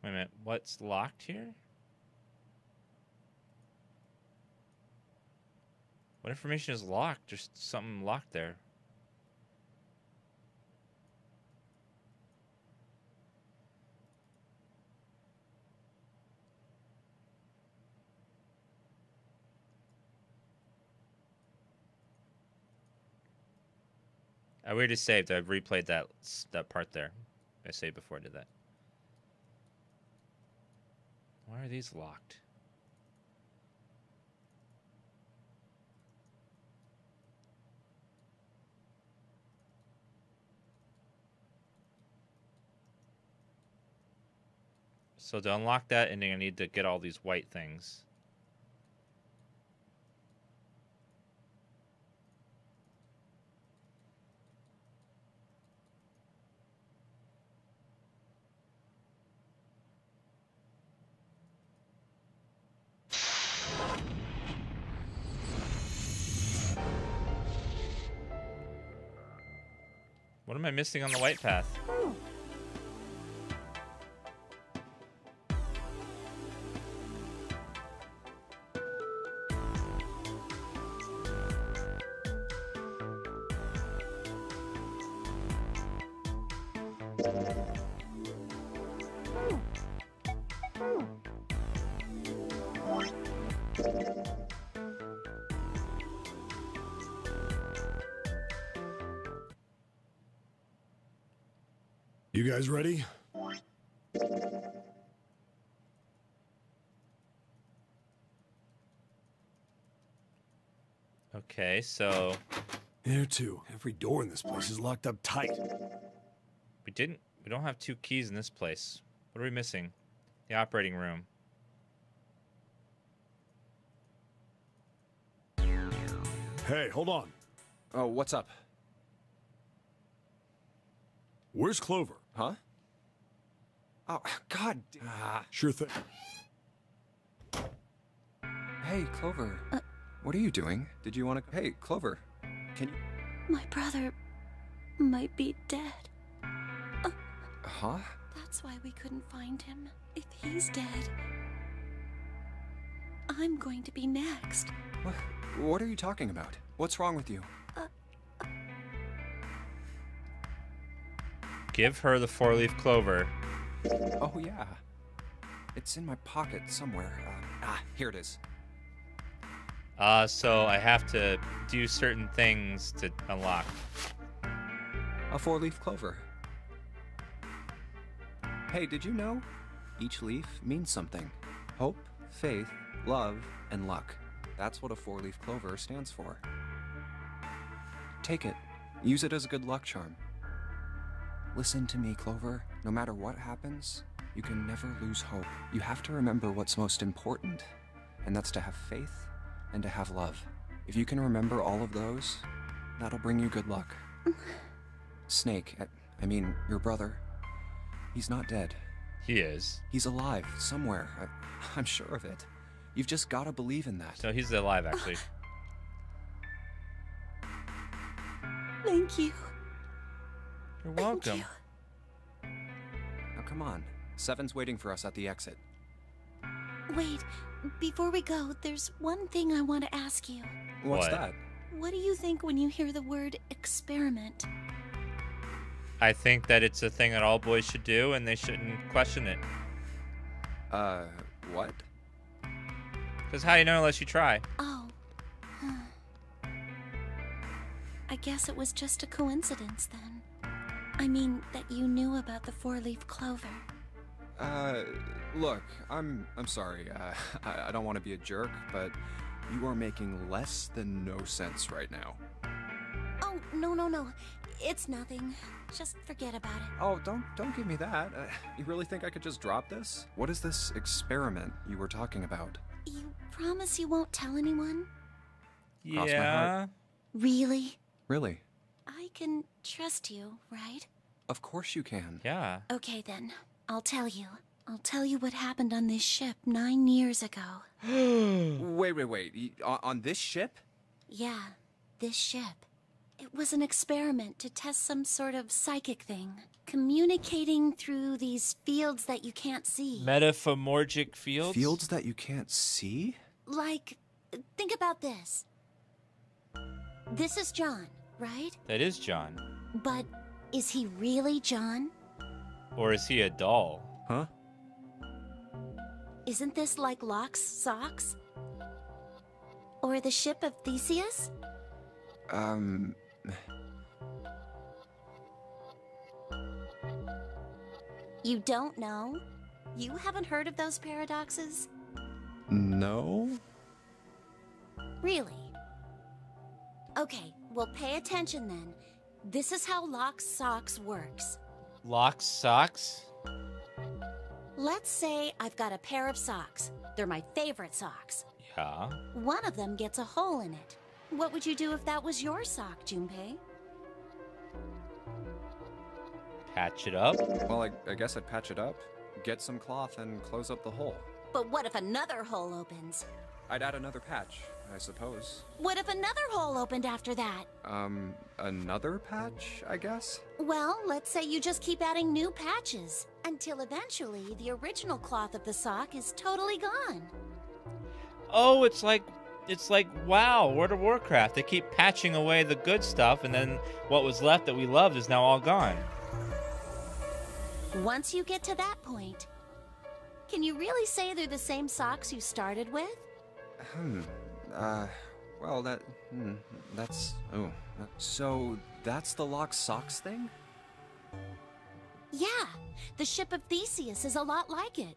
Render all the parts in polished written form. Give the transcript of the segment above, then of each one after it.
Wait a minute. What's locked here? What information is locked? There's something locked there. I already saved. I've replayed that part there. I saved before I did that. Why are these locked? So to unlock that ending, I need to get all these white things. What am I missing on the white path? You guys ready? Okay, so There too. Every door in this place is locked up tight. we don't have 2 keys in this place. What are we missing? The operating room. Hey, hold on. Oh, what's up? Where's Clover? Huh? Oh, God. Sure thing. Hey, Clover. What are you doing? Did you want to... Hey, Clover. Can you... My brother might be dead. Huh? That's why we couldn't find him. If he's dead, I'm going to be next. What are you talking about? What's wrong with you? Give her the 4-leaf clover. Oh, yeah. It's in my pocket somewhere. Here it is. So I have to do certain things to unlock. A 4-leaf clover. Hey, did you know? Each leaf means something. Hope, faith, love, and luck. That's what a 4-leaf clover stands for. Take it. Use it as a good luck charm. Listen to me, Clover. No matter what happens, you can never lose hope. You have to remember what's most important, and that's to have faith and to have love. If you can remember all of those, that'll bring you good luck. Snake, I mean, your brother, he's not dead. He is. He's alive, somewhere. I'm sure of it. You've just gotta believe in that. So he's alive, actually. Thank you. You're welcome. Now come on. Seven's waiting for us at the exit. Wait, before we go, there's one thing I want to ask you. What's What? that? What do you think when you hear the word experiment? I think that it's a thing that all boys should do, and they shouldn't question it. What? Because how do you know unless you try? Oh. I guess it was just a coincidence then. I mean, that you knew about the 4-leaf clover. Look, I'm sorry. I don't want to be a jerk, but you are making less than no sense right now. Oh, no. It's nothing. Just forget about it. Oh, don't give me that. You really think I could just drop this? What is this experiment you were talking about? You promise you won't tell anyone? Cross my heart. Really? Really? I can trust you, right? Of course you can. Yeah. Okay then, I'll tell you. I'll tell you what happened on this ship 9 years ago. Wait. On this ship? Yeah, this ship. It was an experiment to test some sort of psychic thing. Communicating through these fields that you can't see. Metaphomorgic fields? Fields that you can't see? Like, think about this. This is John, right? That is John. But is he really John? Or is he a doll? Huh? Isn't this like Locke's socks? Or the ship of Theseus? You don't know? You haven't heard of those paradoxes? No? Really? Okay, well pay attention then. This is how Locke's socks works. Locke's socks? Let's say I've got a pair of socks. They're my favorite socks. Yeah. One of them gets a hole in it. What would you do if that was your sock, Junpei? Patch it up? Well, I guess I'd patch it up, get some cloth, and close up the hole. But what if another hole opens? I'd add another patch, I suppose. What if another hole opened after that? Another patch, I guess? Well, let's say you just keep adding new patches, until eventually the original cloth of the sock is totally gone. Oh, it's like WoW, World of Warcraft. They keep patching away the good stuff, and then what was left that we loved is now all gone. Once you get to that point, can you really say they're the same socks you started with? Well, that's... Oh, so that's the Locke's socks thing? Yeah, the ship of Theseus is a lot like it.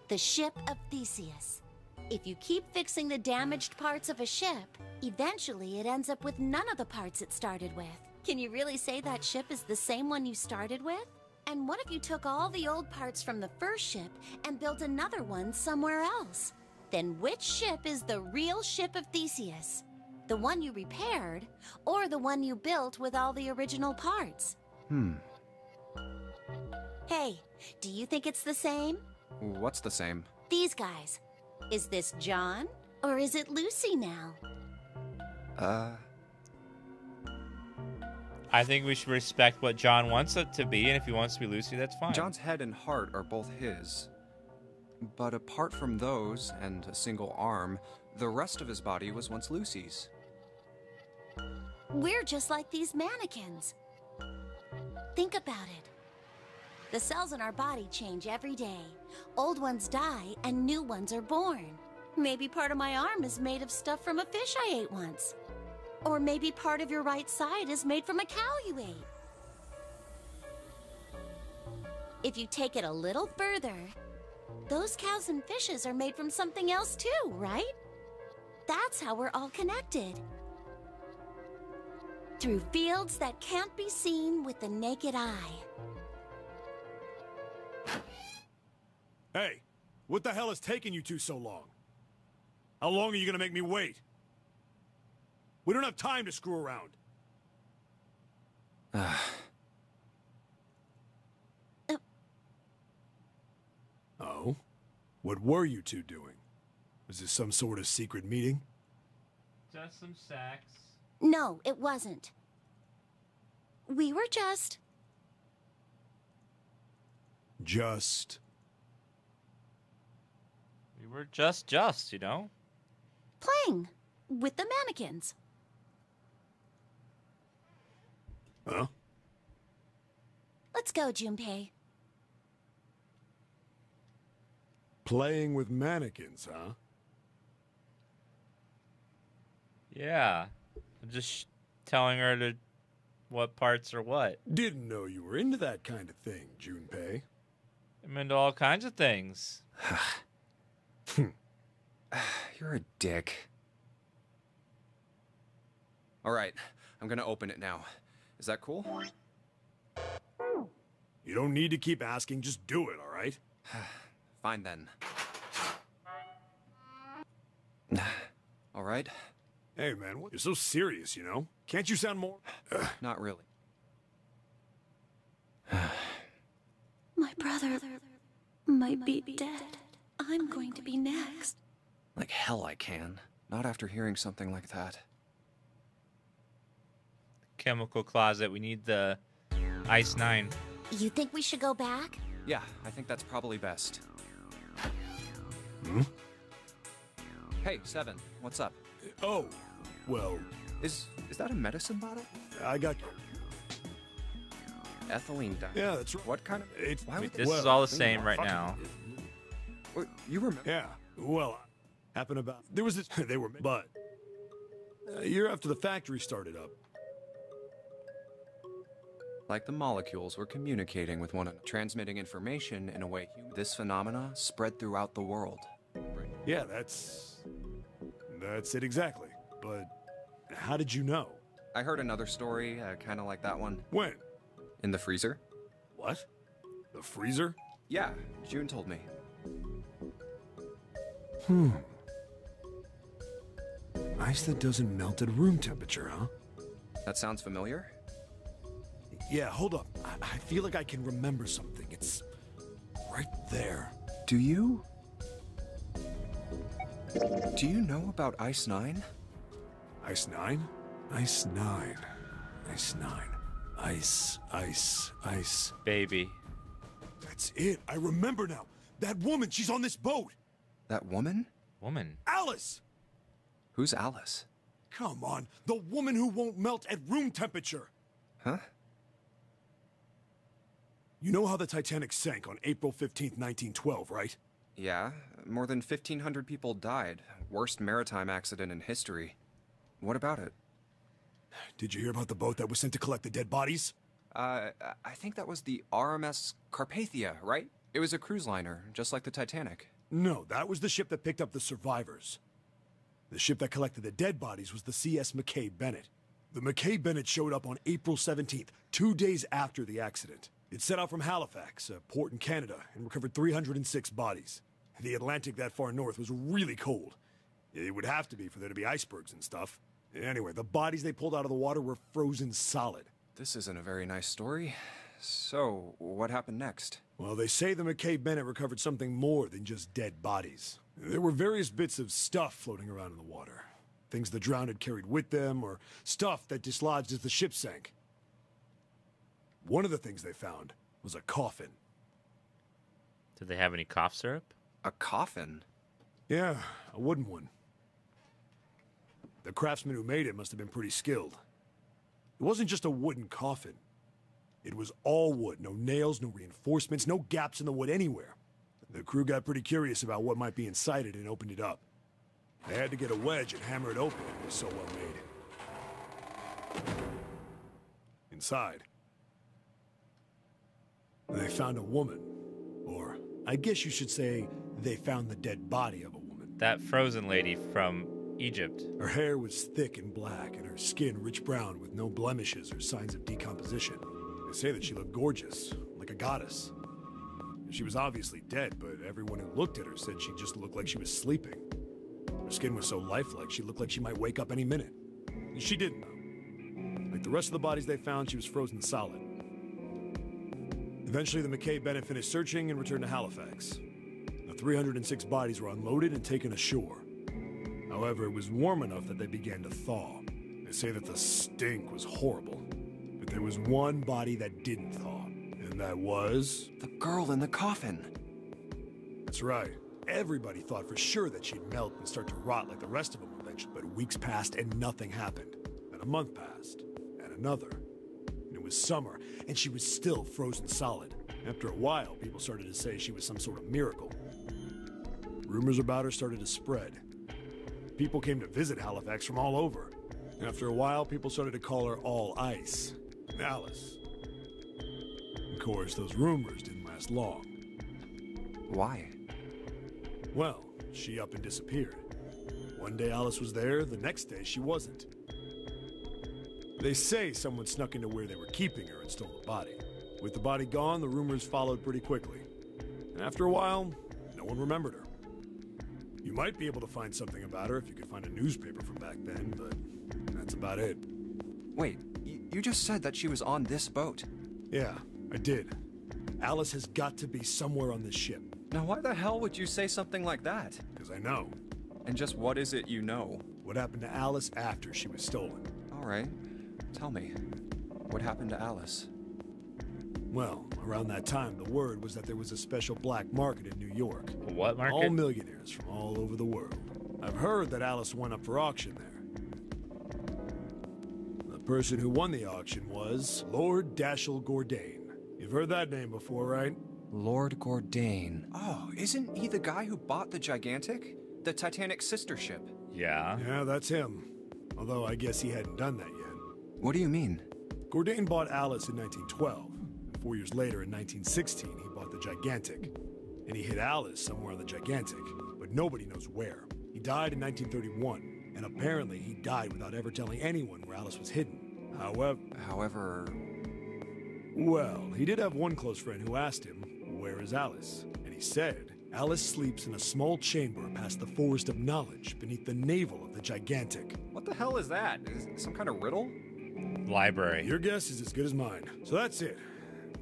The ship of Theseus. If you keep fixing the damaged parts of a ship, eventually it ends up with none of the parts it started with. Can you really say that ship is the same one you started with? And what if you took all the old parts from the first ship and built another one somewhere else? Then which ship is the real ship of Theseus? The one you repaired, or the one you built with all the original parts? Hey, do you think it's the same? What's the same? These guys. Is this John, or is it Lucy now? I think we should respect what John wants it to be, and if he wants to be Lucy, that's fine. John's head and heart are both his. But apart from those, and a single arm, the rest of his body was once Lucy's. We're just like these mannequins. Think about it. The cells in our body change every day. Old ones die, and new ones are born. Maybe part of my arm is made of stuff from a fish I ate once. Or maybe part of your right side is made from a cow you ate. If you take it a little further, those cows and fishes are made from something else too, right? That's how we're all connected. Through fields that can't be seen with the naked eye. Hey, what the hell is taking you two so long? How long are you gonna make me wait? We don't have time to screw around. Oh? What were you two doing? Was this some sort of secret meeting? Just some sex. No, it wasn't. We were just... We were just, you know? playing with the mannequins. Huh? Let's go, Junpei. Playing with mannequins, huh? Yeah. I'm just telling her to what parts are what. Didn't know you were into that kind of thing, Junpei. I'm into all kinds of things. You're a dick. All right, I'm gonna open it now. Is that cool? You don't need to keep asking, just do it, all right? Fine then. All right? Hey, man, you're so serious, you know? Can't you sound more... Not really. My brother might be dead. I'm going to be next. Like hell I can. Not after hearing something like that. chemical closet. We need the Ice 9. You think we should go back? Yeah, I think that's probably best. Hmm? Hey, Seven, what's up? Oh, well, Is that a medicine bottle? I got... Ethylene dye. Yeah, that's right. What kind of... It's... Why would This Well, is all the think same about right fucking- now. You remember? Yeah, well, happened about... There was this... They were... But... A year after the factory started up. Like the molecules were communicating with one another, transmitting information in a way this phenomena spread throughout the world. Yeah, that's it exactly. But how did you know? I heard another story, kind of like that one. When? In the freezer? What? The freezer? Yeah, June told me. Ice that doesn't melt at room temperature, huh? That sounds familiar? Yeah, hold up. I feel like I can remember something. It's right there. Do you know about Ice 9? Ice 9? Ice 9. Ice 9. Ice. Baby. That's it. I remember now. That woman, she's on this boat. That woman? Woman. Alice! Who's Alice? Come on. The woman who won't melt at room temperature. Huh? You know how the Titanic sank on April 15th, 1912, right? Yeah, more than 1,500 people died. Worst maritime accident in history. What about it? Did you hear about the boat that was sent to collect the dead bodies? I think that was the RMS Carpathia, right? It was a cruise liner, just like the Titanic. No, that was the ship that picked up the survivors. The ship that collected the dead bodies was the CS McKay Bennett. The McKay Bennett showed up on April 17th, 2 days after the accident. It set out from Halifax, a port in Canada, and recovered 306 bodies. The Atlantic that far north was really cold. It would have to be for there to be icebergs and stuff. Anyway, the bodies they pulled out of the water were frozen solid. This isn't a very nice story. So, what happened next? Well, they say the McKay Bennett recovered something more than just dead bodies. There were various bits of stuff floating around in the water. Things the drowned had carried with them, or stuff that dislodged as the ship sank. One of the things they found was a coffin. Did they have any cough syrup? A coffin? Yeah, a wooden one. The craftsman who made it must have been pretty skilled. It wasn't just a wooden coffin. It was all wood, no nails, no reinforcements, no gaps in the wood anywhere. The crew got pretty curious about what might be inside it and opened it up. They had to get a wedge and hammer it open. It was so well made. Inside, they found a woman. Or, I guess you should say, they found the dead body of a woman. That frozen lady from Egypt. Her hair was thick and black, and her skin rich brown with no blemishes or signs of decomposition. They say that she looked gorgeous, like a goddess. She was obviously dead, but everyone who looked at her said she just looked like she was sleeping. Her skin was so lifelike, she looked like she might wake up any minute. She didn't, though. Like the rest of the bodies they found, she was frozen solid. Eventually, the McKay Bennett finished searching and returned to Halifax. The 306 bodies were unloaded and taken ashore. However, it was warm enough that they began to thaw. They say that the stink was horrible. But there was one body that didn't thaw, and that was... The girl in the coffin. That's right. Everybody thought for sure that she'd melt and start to rot like the rest of them eventually. But weeks passed and nothing happened. Then a month passed, and another. And it was summer, and she was still frozen solid. After a while, people started to say she was some sort of miracle. Rumors about her started to spread. People came to visit Halifax from all over. After a while, people started to call her All Ice. Alice. Of course, those rumors didn't last long. Why? Well, she up and disappeared. One day Alice was there, the next day she wasn't. They say someone snuck into where they were keeping her and stole the body. With the body gone, the rumors followed pretty quickly. And after a while, no one remembered her. You might be able to find something about her if you could find a newspaper from back then, but that's about it. Wait, you just said that she was on this boat. Yeah, I did. Alice has got to be somewhere on this ship. Now why the hell would you say something like that? Because I know. And just what is it you know? What happened to Alice after she was stolen. Alright. Tell me, what happened to Alice? Well, around that time, the word was that there was a special black market in New York. What market? All millionaires from all over the world. I've heard that Alice went up for auction there. The person who won the auction was Lord Dashiell Gordain. You've heard that name before, right? Lord Gordain. Oh, isn't he the guy who bought the Gigantic? The Titanic's sister ship? Yeah. Yeah, that's him. Although I guess he hadn't done that yet. What do you mean? Gordain bought Alice in 1912. 4 years later, in 1916, he bought the Gigantic. And he hid Alice somewhere on the Gigantic, but nobody knows where. He died in 1931, and apparently he died without ever telling anyone where Alice was hidden. However... Well, he did have one close friend who asked him, "Where is Alice?" And he said, "Alice sleeps in a small chamber past the Forest of Knowledge beneath the navel of the Gigantic." What the hell is that? Is it some kind of riddle? Library. Your guess is as good as mine. So that's it.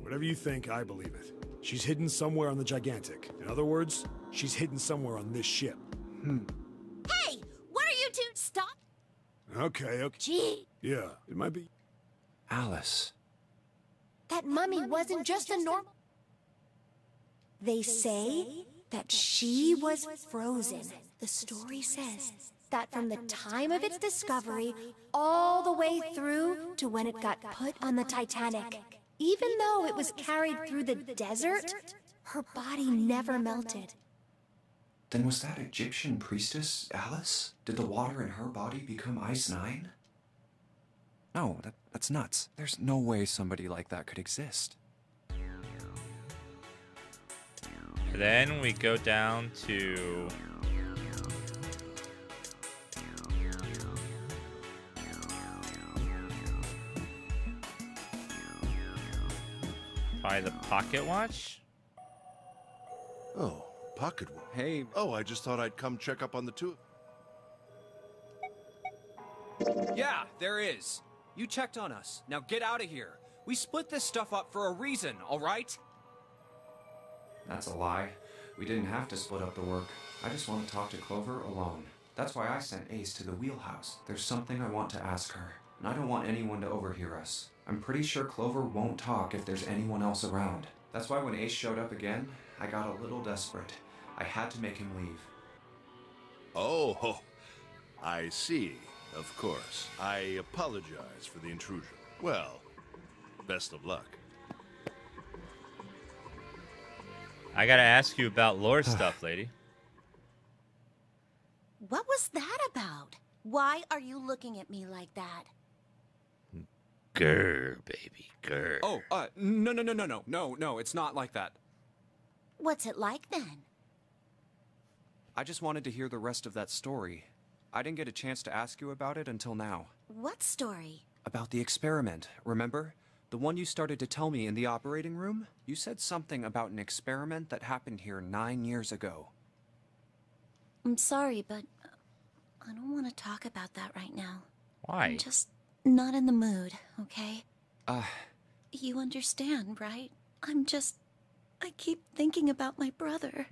Whatever you think, I believe it. She's hidden somewhere on the Gigantic. In other words, she's hidden somewhere on this ship. Hey! What are you two? Stop! Okay. Gee, Yeah, it might be... Alice. That mummy wasn't just a normal... They say that she was frozen. The story says that from the time of its discovery all the way through to when it got put on the Titanic. Even though it was carried through the desert, her body never melted. Then was that Egyptian priestess Alice? Did the water in her body become Ice 9? No, that's nuts. There's no way somebody like that could exist. Then we go down to... probably the pocket watch? Oh, pocket watch. Hey. Oh, I just thought I'd come check up on the two. Yeah, there is. You checked on us. Now get out of here. We split this stuff up for a reason, all right? That's a lie. We didn't have to split up the work. I just want to talk to Clover alone. That's why I sent Ace to the wheelhouse. There's something I want to ask her, and I don't want anyone to overhear us. I'm pretty sure Clover won't talk if there's anyone else around. That's why when Ace showed up again, I got a little desperate. I had to make him leave. Oh, I see. Of course. I apologize for the intrusion. Well, best of luck. I gotta ask you about lore stuff, lady. what was that about? Why are you looking at me like that? Grr, baby, grr. Oh, no, it's not like that. What's it like then? I just wanted to hear the rest of that story. I didn't get a chance to ask you about it until now. What story? About the experiment, remember? The one you started to tell me in the operating room? You said something about an experiment that happened here 9 years ago. I'm sorry, but I don't want to talk about that right now. Why? I'm just not in the mood, okay? You understand, right? I keep thinking about my brother.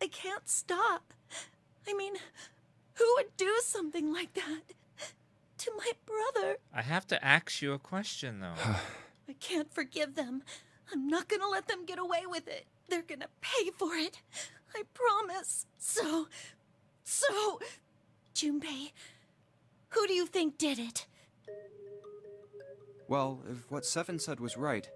I can't stop. I mean, who would do something like that to my brother? I have to ask you a question, though. I can't forgive them. I'm not gonna let them get away with it. They're gonna pay for it. I promise. So, Junpei, who do you think did it? Well, if what Seven said was right,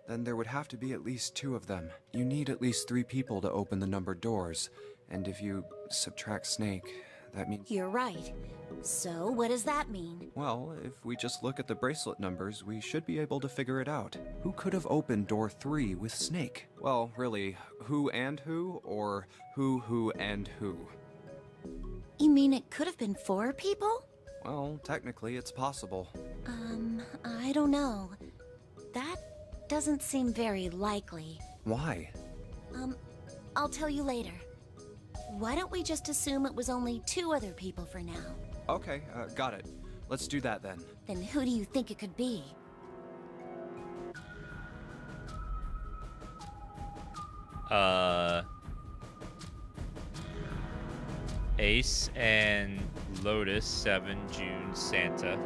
then there would have to be at least 2 of them. You need at least 3 people to open the numbered doors. And if you subtract Snake, that means... You're right. So, what does that mean? Well, if we just look at the bracelet numbers, we should be able to figure it out. Who could have opened door 3 with Snake? Well, really, who and who, or who and who? You mean it could have been 4 people? Well, technically, it's possible. I don't know. That doesn't seem very likely. Why? I'll tell you later. Why don't we just assume it was only 2 other people for now? Okay, got it. Let's do that then. Then who do you think it could be? Ace and Lotus, 7 June, Santa.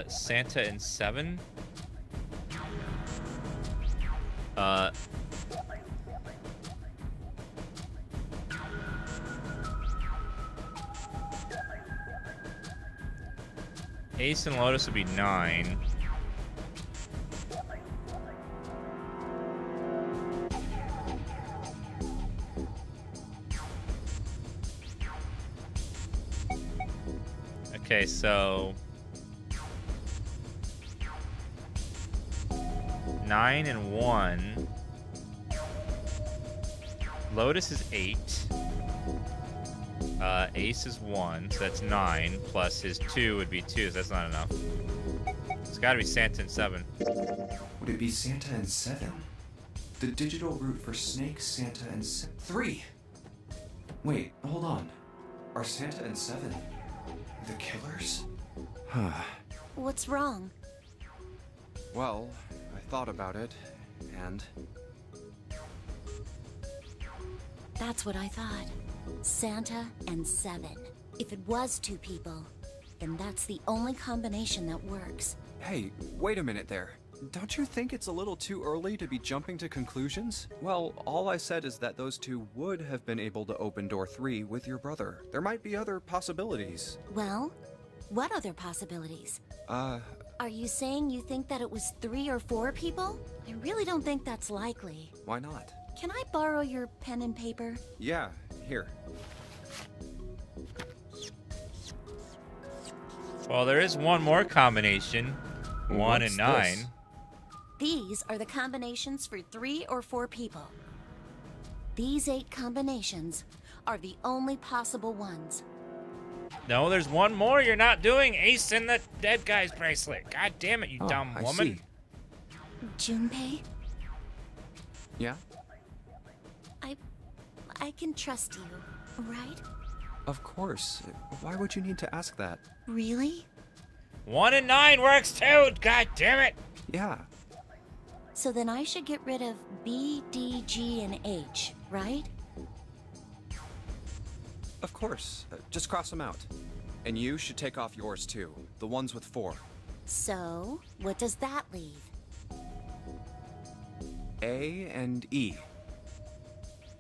Santa and 7. Ace and Lotus would be 9. Okay, so 9 and 1. Lotus is 8. Ace is 1, so that's 9. Plus his 2 would be 2, so that's not enough. It's gotta be Santa and 7. Would it be Santa and 7? The digital root for Snake, Santa, and 3! Wait, hold on. Are Santa and 7 the killers? What's wrong? Well, I thought about it, and... That's what I thought. Santa and 7. If it was 2 people, then that's the only combination that works. Hey, wait a minute there. Don't you think it's a little too early to be jumping to conclusions? Well, all I said is that those 2 would have been able to open door 3 with your brother. There might be other possibilities. Well, what other possibilities? Are you saying you think that it was 3 or 4 people? I really don't think that's likely. Why not? Can I borrow your pen and paper? Yeah, here. Well, there is one more combination. 1 and 9. This? These are the combinations for 3 or 4 people. These 8 combinations are the only possible ones. No, there's one more you're not doing. Ace and the dead guy's bracelet. God damn it, you dumb I woman. see. Junpei, Yeah? I can trust you, right? Of course. Why would you need to ask that? Really? 1 and 9 works too. God damn it. Yeah. So then I should get rid of B, D, G, and H, right? Of course. Just cross them out. And you should take off yours too. The ones with 4. So, what does that leave? A and E.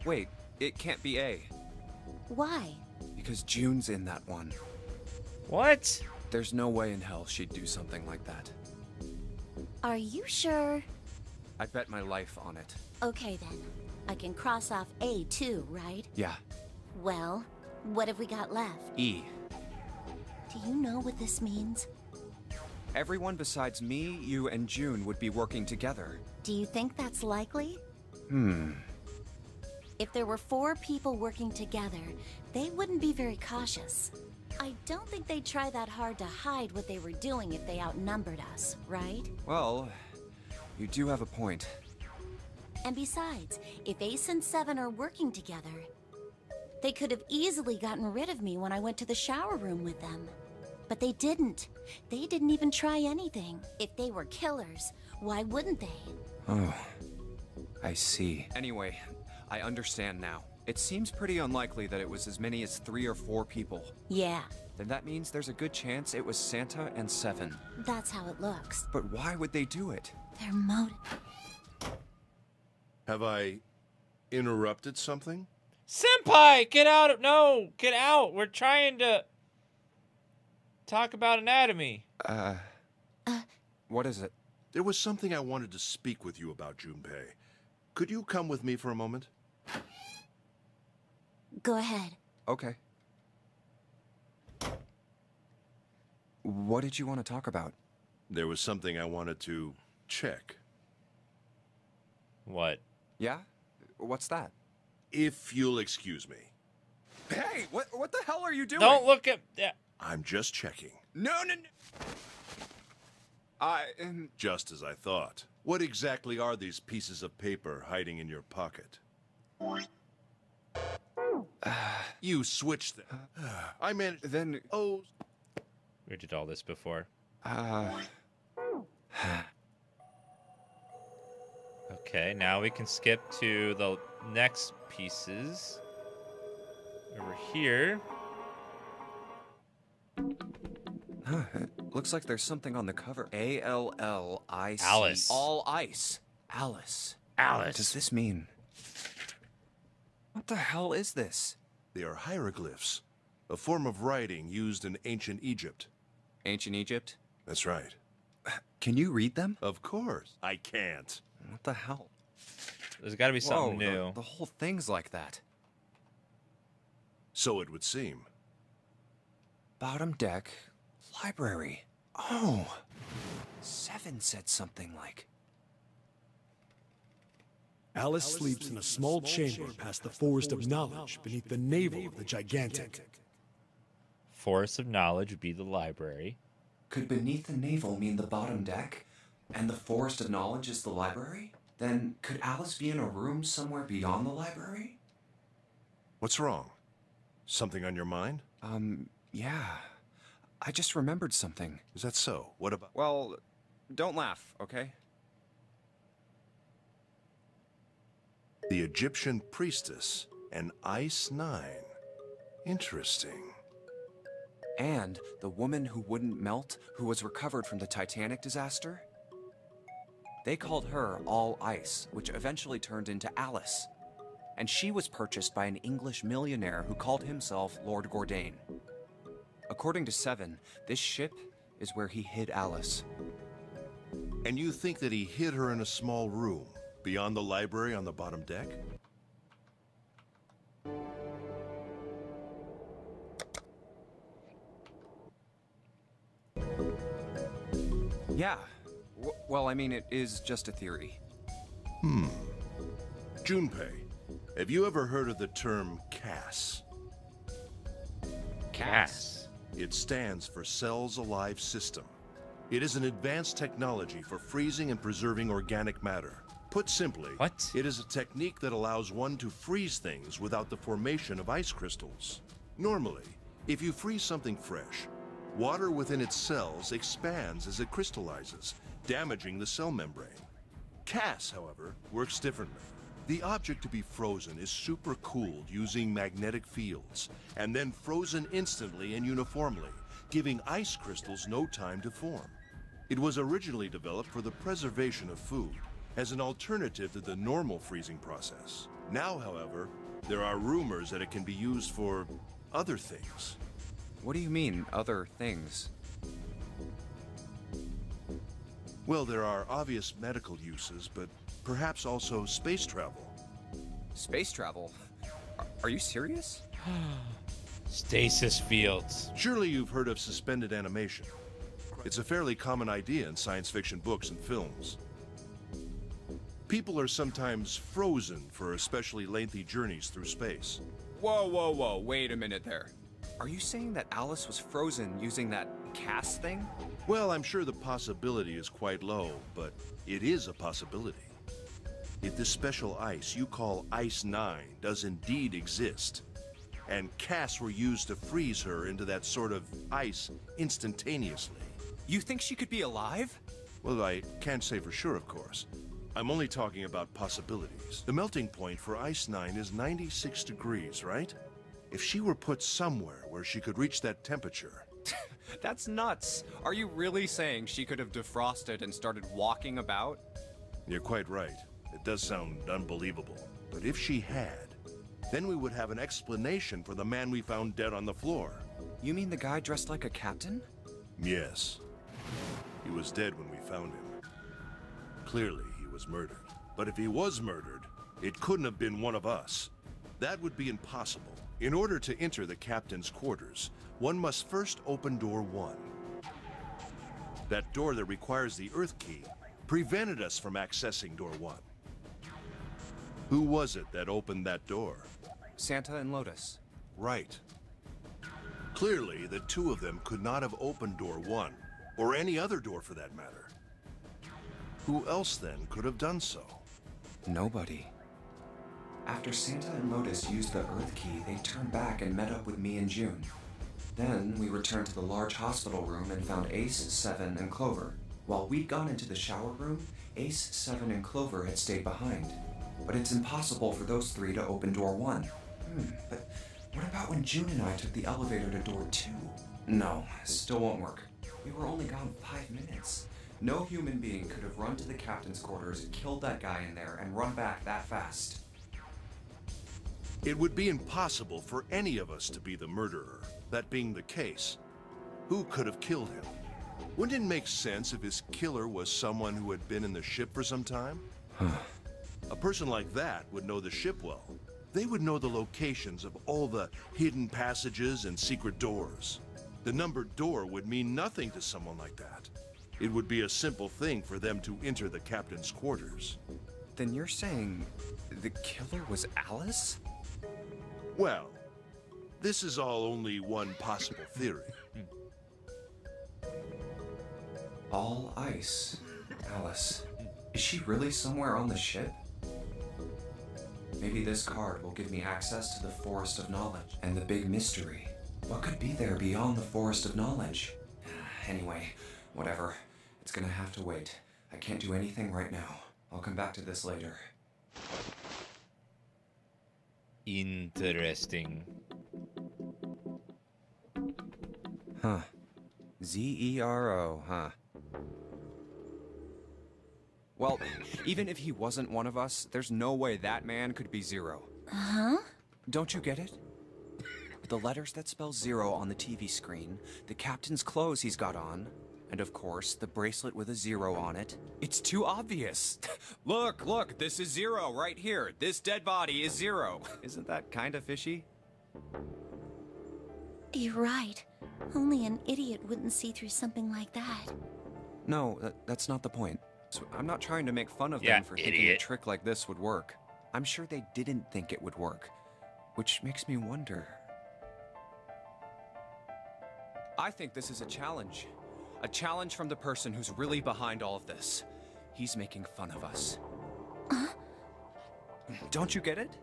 Wait, it can't be A. Why? Because June's in that one. What? There's no way in hell she'd do something like that. Are you sure? I'd bet my life on it. Okay then. I can cross off A too, right? Yeah. Well, what have we got left? E. Do you know what this means? Everyone besides me, you, and June would be working together. Do you think that's likely? If there were 4 people working together, they wouldn't be very cautious. I don't think they'd try that hard to hide what they were doing if they outnumbered us, right? Well, you do have a point. And besides, if Ace and 7 are working together, they could have easily gotten rid of me when I went to the shower room with them. But they didn't. They didn't even try anything. If they were killers, why wouldn't they? Oh, I see. Anyway, I understand now. It seems pretty unlikely that it was as many as 3 or 4 people. Yeah, Then that means there's a good chance it was Santa and 7. that's how it looks. But why would they do it? Their motive. Have I interrupted something? Senpai, get out. No, get out. We're trying to talk about anatomy. What is it? There was something I wanted to speak with you about, Junpei. Could you come with me for a moment? Go ahead. Okay. What did you want to talk about? There was something I wanted to check. What? Yeah? What's that? If you'll excuse me. Hey, what the hell are you doing? Don't look at that. I'm just checking. No. Just as I thought. What exactly are these pieces of paper hiding in your pocket? You switched them. I meant... Then... Oh... We did all this before. Okay, now we can skip to the next pieces. Over here. Huh, it looks like there's something on the cover. A-L-L-I-C. Alice. All ice. Alice. Alice. What does this mean? What the hell is this? They are hieroglyphs, a form of writing used in ancient Egypt. Ancient Egypt? That's right. Can you read them? Of course. I can't. What the hell? There's got to be something Whoa, new. The whole thing's like that. So it would seem. Bottom deck, library. Oh, 7 said something like... Alice sleeps in a small chamber past the Forest of Knowledge beneath the navel of the gigantic. Forest of Knowledge would be the library. Could beneath the navel mean the bottom deck? And the Forest of Knowledge is the library? Then could Alice be in a room somewhere beyond the library? What's wrong? Something on your mind? Yeah. I just remembered something. Is that so? What about... Well, don't laugh, okay? The Egyptian priestess and Ice 9. Interesting. And the woman who wouldn't melt, who was recovered from the Titanic disaster? They called her All Ice, which eventually turned into Alice. And she was purchased by an English millionaire who called himself Lord Gordain. According to 7, this ship is where he hid Alice. And you think that he hid her in a small room, beyond the library on the bottom deck? Yeah. Well, I mean, it is just a theory. Junpei, have you ever heard of the term CAS? Cass. It stands for Cells Alive System. It is an advanced technology for freezing and preserving organic matter. Put simply, What? it is a technique that allows one to freeze things without the formation of ice crystals. Normally, if you freeze something fresh, water within its cells expands as it crystallizes, damaging the cell membrane. CAS, however, works differently. The object to be frozen is supercooled using magnetic fields, and then frozen instantly and uniformly, giving ice crystals no time to form. It was originally developed for the preservation of food, as an alternative to the normal freezing process. Now, however, there are rumors that it can be used for other things. What do you mean, other things? Well, there are obvious medical uses, but perhaps also space travel. Space travel? Are you serious? Stasis fields. Surely you've heard of suspended animation. It's a fairly common idea in science fiction books and films. People are sometimes frozen for especially lengthy journeys through space. Whoa, wait a minute there. Are you saying that Alice was frozen using that CAS thing? Well, I'm sure the possibility is quite low, but it is a possibility. If this special ice you call Ice 9 does indeed exist, and CAS were used to freeze her into that sort of ice instantaneously. You think she could be alive? Well, I can't say for sure, of course. I'm only talking about possibilities. The melting point for Ice 9 is 96 degrees, right? If she were put somewhere where she could reach that temperature... That's nuts. Are you really saying she could have defrosted and started walking about? You're quite right. It does sound unbelievable. But if she had, then we would have an explanation for the man we found dead on the floor. You mean the guy dressed like a captain? Yes. He was dead when we found him. Clearly, he was murdered. But if he was murdered, it couldn't have been one of us. That would be impossible. In order to enter the captain's quarters, one must first open door 1. That door that requires the Earth key prevented us from accessing door 1. Who was it that opened that door? Santa and Lotus. Right. Clearly, the two of them could not have opened door 1, or any other door for that matter. Who else then could have done so? Nobody. After Santa and Lotus used the Earth key, they turned back and met up with me and June. Then we returned to the large hospital room and found Ace, 7, and Clover. While we'd gone into the shower room, Ace, 7, and Clover had stayed behind. But it's impossible for those 3 to open door 1. But what about when June and I took the elevator to door 2? No, still won't work. We were only gone 5 minutes. No human being could have run to the captain's quarters, killed that guy in there, and run back that fast. It would be impossible for any of us to be the murderer. That being the case, who could have killed him? Wouldn't it make sense if his killer was someone who had been in the ship for some time? A person like that would know the ship well. They would know the locations of all the hidden passages and secret doors. The numbered door would mean nothing to someone like that. It would be a simple thing for them to enter the captain's quarters. Then you're saying the killer was Alice? Well, this is all only one possible theory. All ice. Alice. Is she really somewhere on the ship? Maybe this card will give me access to the Forest of Knowledge and the big mystery. What could be there beyond the Forest of Knowledge? Anyway, whatever. It's gonna have to wait. I can't do anything right now. I'll come back to this later. Interesting. Huh. Zero, huh? Well, even if he wasn't one of us, there's no way that man could be Zero. Huh? Don't you get it? The letters that spell Zero on the TV screen, the captain's clothes he's got on, and of course, the bracelet with a 0 on it. It's too obvious. Look, this is Zero right here. This dead body is Zero. Isn't that kind of fishy? You're right. Only an idiot wouldn't see through something like that. No, that's not the point. So I'm not trying to make fun of Yeah, them for thinking a idiot. trick like this would work. I'm sure they didn't think it would work, which makes me wonder. I think this is a challenge. A challenge from the person who's really behind all of this. He's making fun of us. Don't you get it?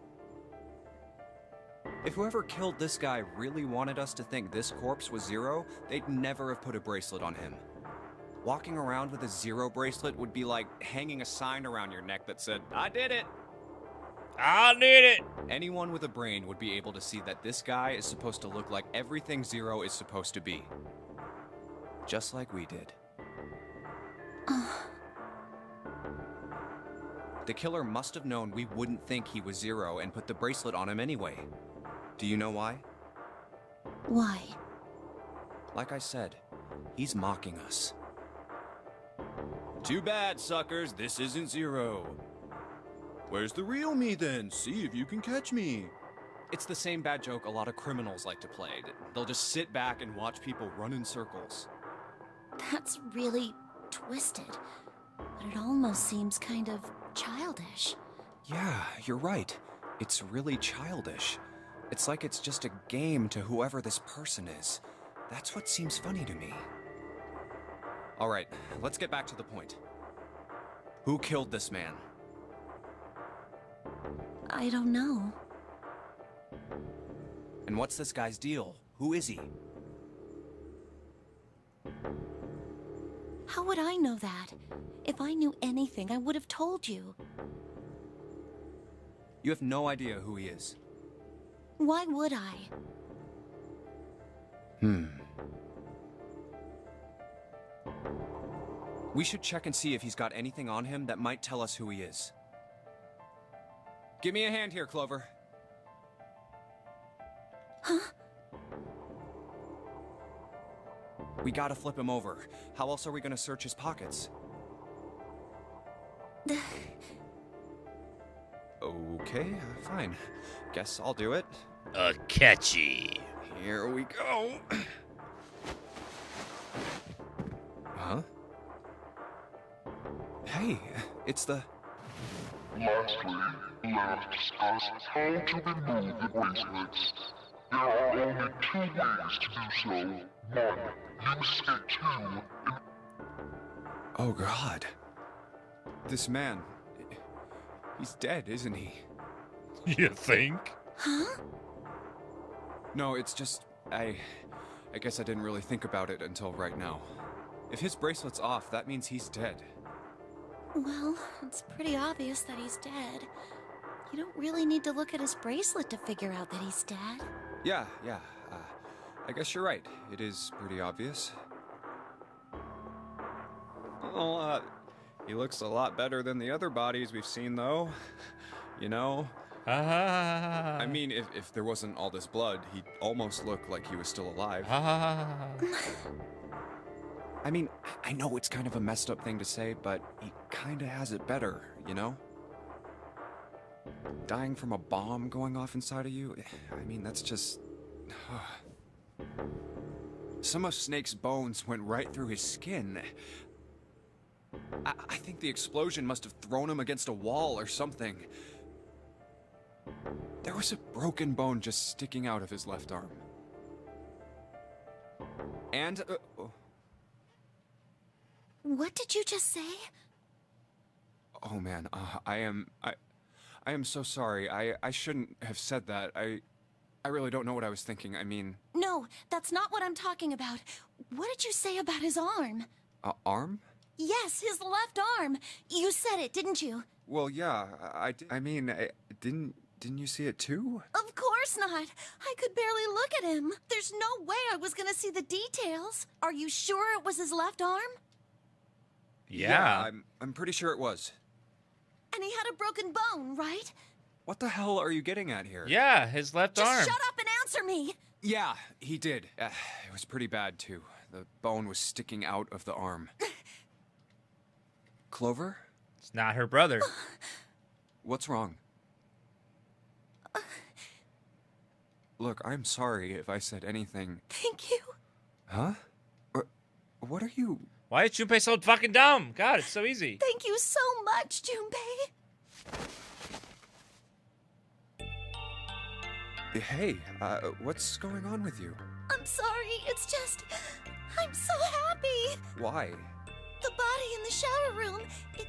If whoever killed this guy really wanted us to think this corpse was Zero, they'd never have put a bracelet on him. Walking around with a Zero bracelet would be like hanging a sign around your neck that said, "I did it!" I need it! Anyone with a brain would be able to see that this guy is supposed to look like everything Zero is supposed to be. Just like we did. The killer must have known we wouldn't think he was Zero and put the bracelet on him anyway. Do you know why? Why? Like I said, he's mocking us. Too bad, suckers. This isn't Zero. Where's the real me then? See if you can catch me. It's the same bad joke a lot of criminals like to play. They'll just sit back and watch people run in circles. That's really twisted. But it almost seems kind of childish. Yeah, you're right. It's really childish. It's like it's just a game to whoever this person is. That's what seems funny to me. Alright, let's get back to the point. Who killed this man? I don't know. And what's this guy's deal? Who is he? How would I know that? If I knew anything, I would have told you. You have no idea who he is. Why would I? We should check and see if he's got anything on him that might tell us who he is. Give me a hand here, Clover. Huh? We gotta flip him over. How else are we gonna search his pockets? Okay, fine. Guess I'll do it. Catchy. Here we go. Huh? Hey, it's the... Lastly, let us discuss how to remove the bracelets. There are only 2 ways to do so. 1, use it 2, and... Oh, God. This man... He's dead, isn't he? You think? Huh? No, it's just... I guess I didn't really think about it until right now. If his bracelet's off, that means he's dead. Well, it's pretty obvious that he's dead. You don't really need to look at his bracelet to figure out that he's dead. Yeah. I guess you're right. It is pretty obvious. Well, he looks a lot better than the other bodies we've seen, though. You know? I mean, if there wasn't all this blood, he'd almost look like he was still alive. I mean, I know it's kind of a messed up thing to say, but he kinda has it better, you know? Dying from a bomb going off inside of you, I mean, that's just... Some of Snake's bones went right through his skin. I think the explosion must have thrown him against a wall or something. There was a broken bone just sticking out of his left arm. And... What did you just say? Oh man, I am so sorry. I shouldn't have said that. I really don't know what I was thinking. I mean... No, that's not what I'm talking about. What did you say about his arm? Arm? Yes, his left arm. You said it, didn't you? Well, yeah, I did. I mean, didn't you see it too? Of course not. I could barely look at him. There's no way I was gonna see the details. Are you sure it was his left arm? Yeah. I'm pretty sure it was. And he had a broken bone, right? What the hell are you getting at here? Yeah, his left Just arm. shut up and answer me! Yeah, he did. It was pretty bad too. The bone was sticking out of the arm. Clover? It's not her brother. What's wrong? Look, I'm sorry if I said anything. Thank you. Huh? What are you... Why is Junpei so fucking dumb? God, it's so easy. Thank you so much, Junpei. Hey, what's going on with you? I'm sorry, it's just... I'm so happy. Why? The body in the shower room, it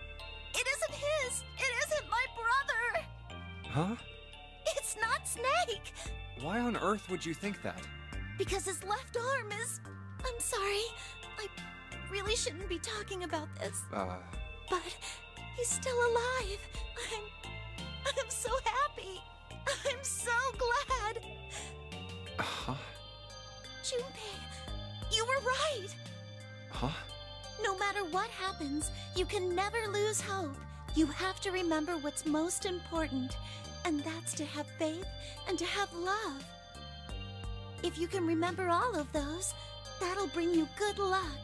isn't his. It isn't my brother. Huh? It's not Snake. Why on earth would you think that? Because his left arm is... I'm sorry. I really shouldn't be talking about this. But he's still alive. I'm so happy. I'm so glad. Huh? Junpei, you were right. Huh? No matter what happens, you can never lose hope. You have to remember what's most important, and that's to have faith and to have love. If you can remember all of those, that'll bring you good luck.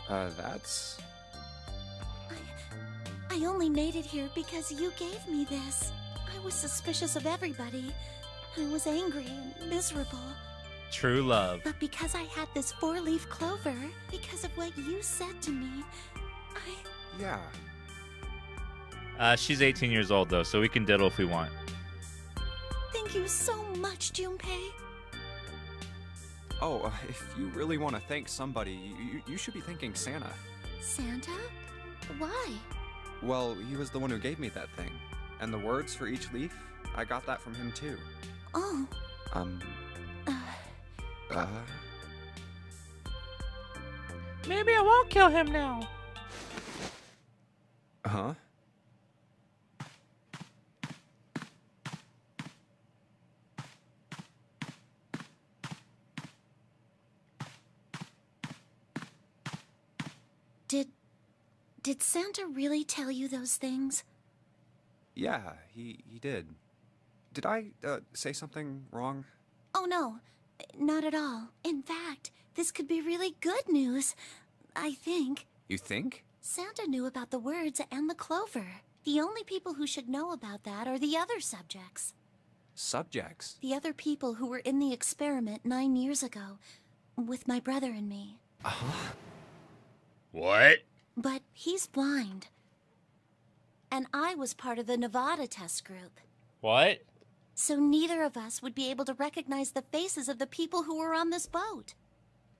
That's... I only made it here because you gave me this. I was suspicious of everybody. I was angry and miserable. True love. But because I had this four-leaf clover, because of what you said to me, Yeah. She's 18 years old, though, so we can diddle if we want. Thank you so much, Junpei. Oh, if you really want to thank somebody, you should be thanking Santa. Santa? Why? Well, he was the one who gave me that thing. And the words for each leaf, I got that from him too. Oh. Maybe I won't kill him now. Huh? Did Santa really tell you those things? Yeah, he did. Did I, say something wrong? Oh no, not at all. In fact, this could be really good news, I think. You think? Santa knew about the words and the clover. The only people who should know about that are the other subjects. Subjects? The other people who were in the experiment 9 years ago, with my brother and me. Uh-huh. What? But he's blind. And I was part of the Nevada test group. What? So neither of us would be able to recognize the faces of the people who were on this boat.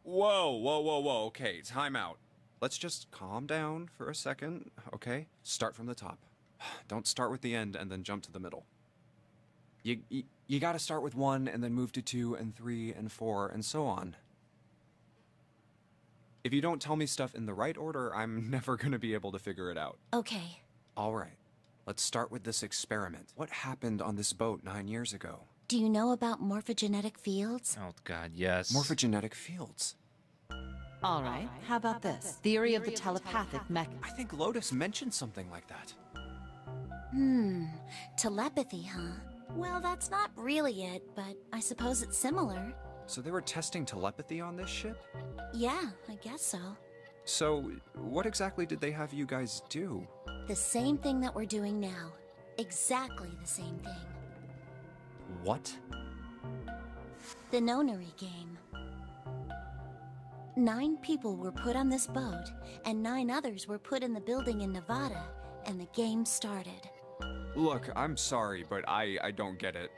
Whoa. Okay, time out. Let's just calm down for a second, okay? Start from the top. Don't start with the end and then jump to the middle. You gotta start with 1 and then move to 2 and 3 and 4 and so on. If you don't tell me stuff in the right order, I'm never gonna be able to figure it out. Okay. All right, let's start with this experiment. What happened on this boat 9 years ago? Do you know about morphogenetic fields? Oh, God, yes. Morphogenetic fields. All right, how about this? Theory of the telepathic mechanism. I think Lotus mentioned something like that. Telepathy, huh? Well, that's not really it, but I suppose it's similar. So they were testing telepathy on this ship? Yeah, I guess so. So, what exactly did they have you guys do? The same thing that we're doing now. Exactly the same thing. What? The Nonary game. 9 people were put on this boat, and 9 others were put in the building in Nevada, and the game started. Look, I'm sorry, but I don't get it.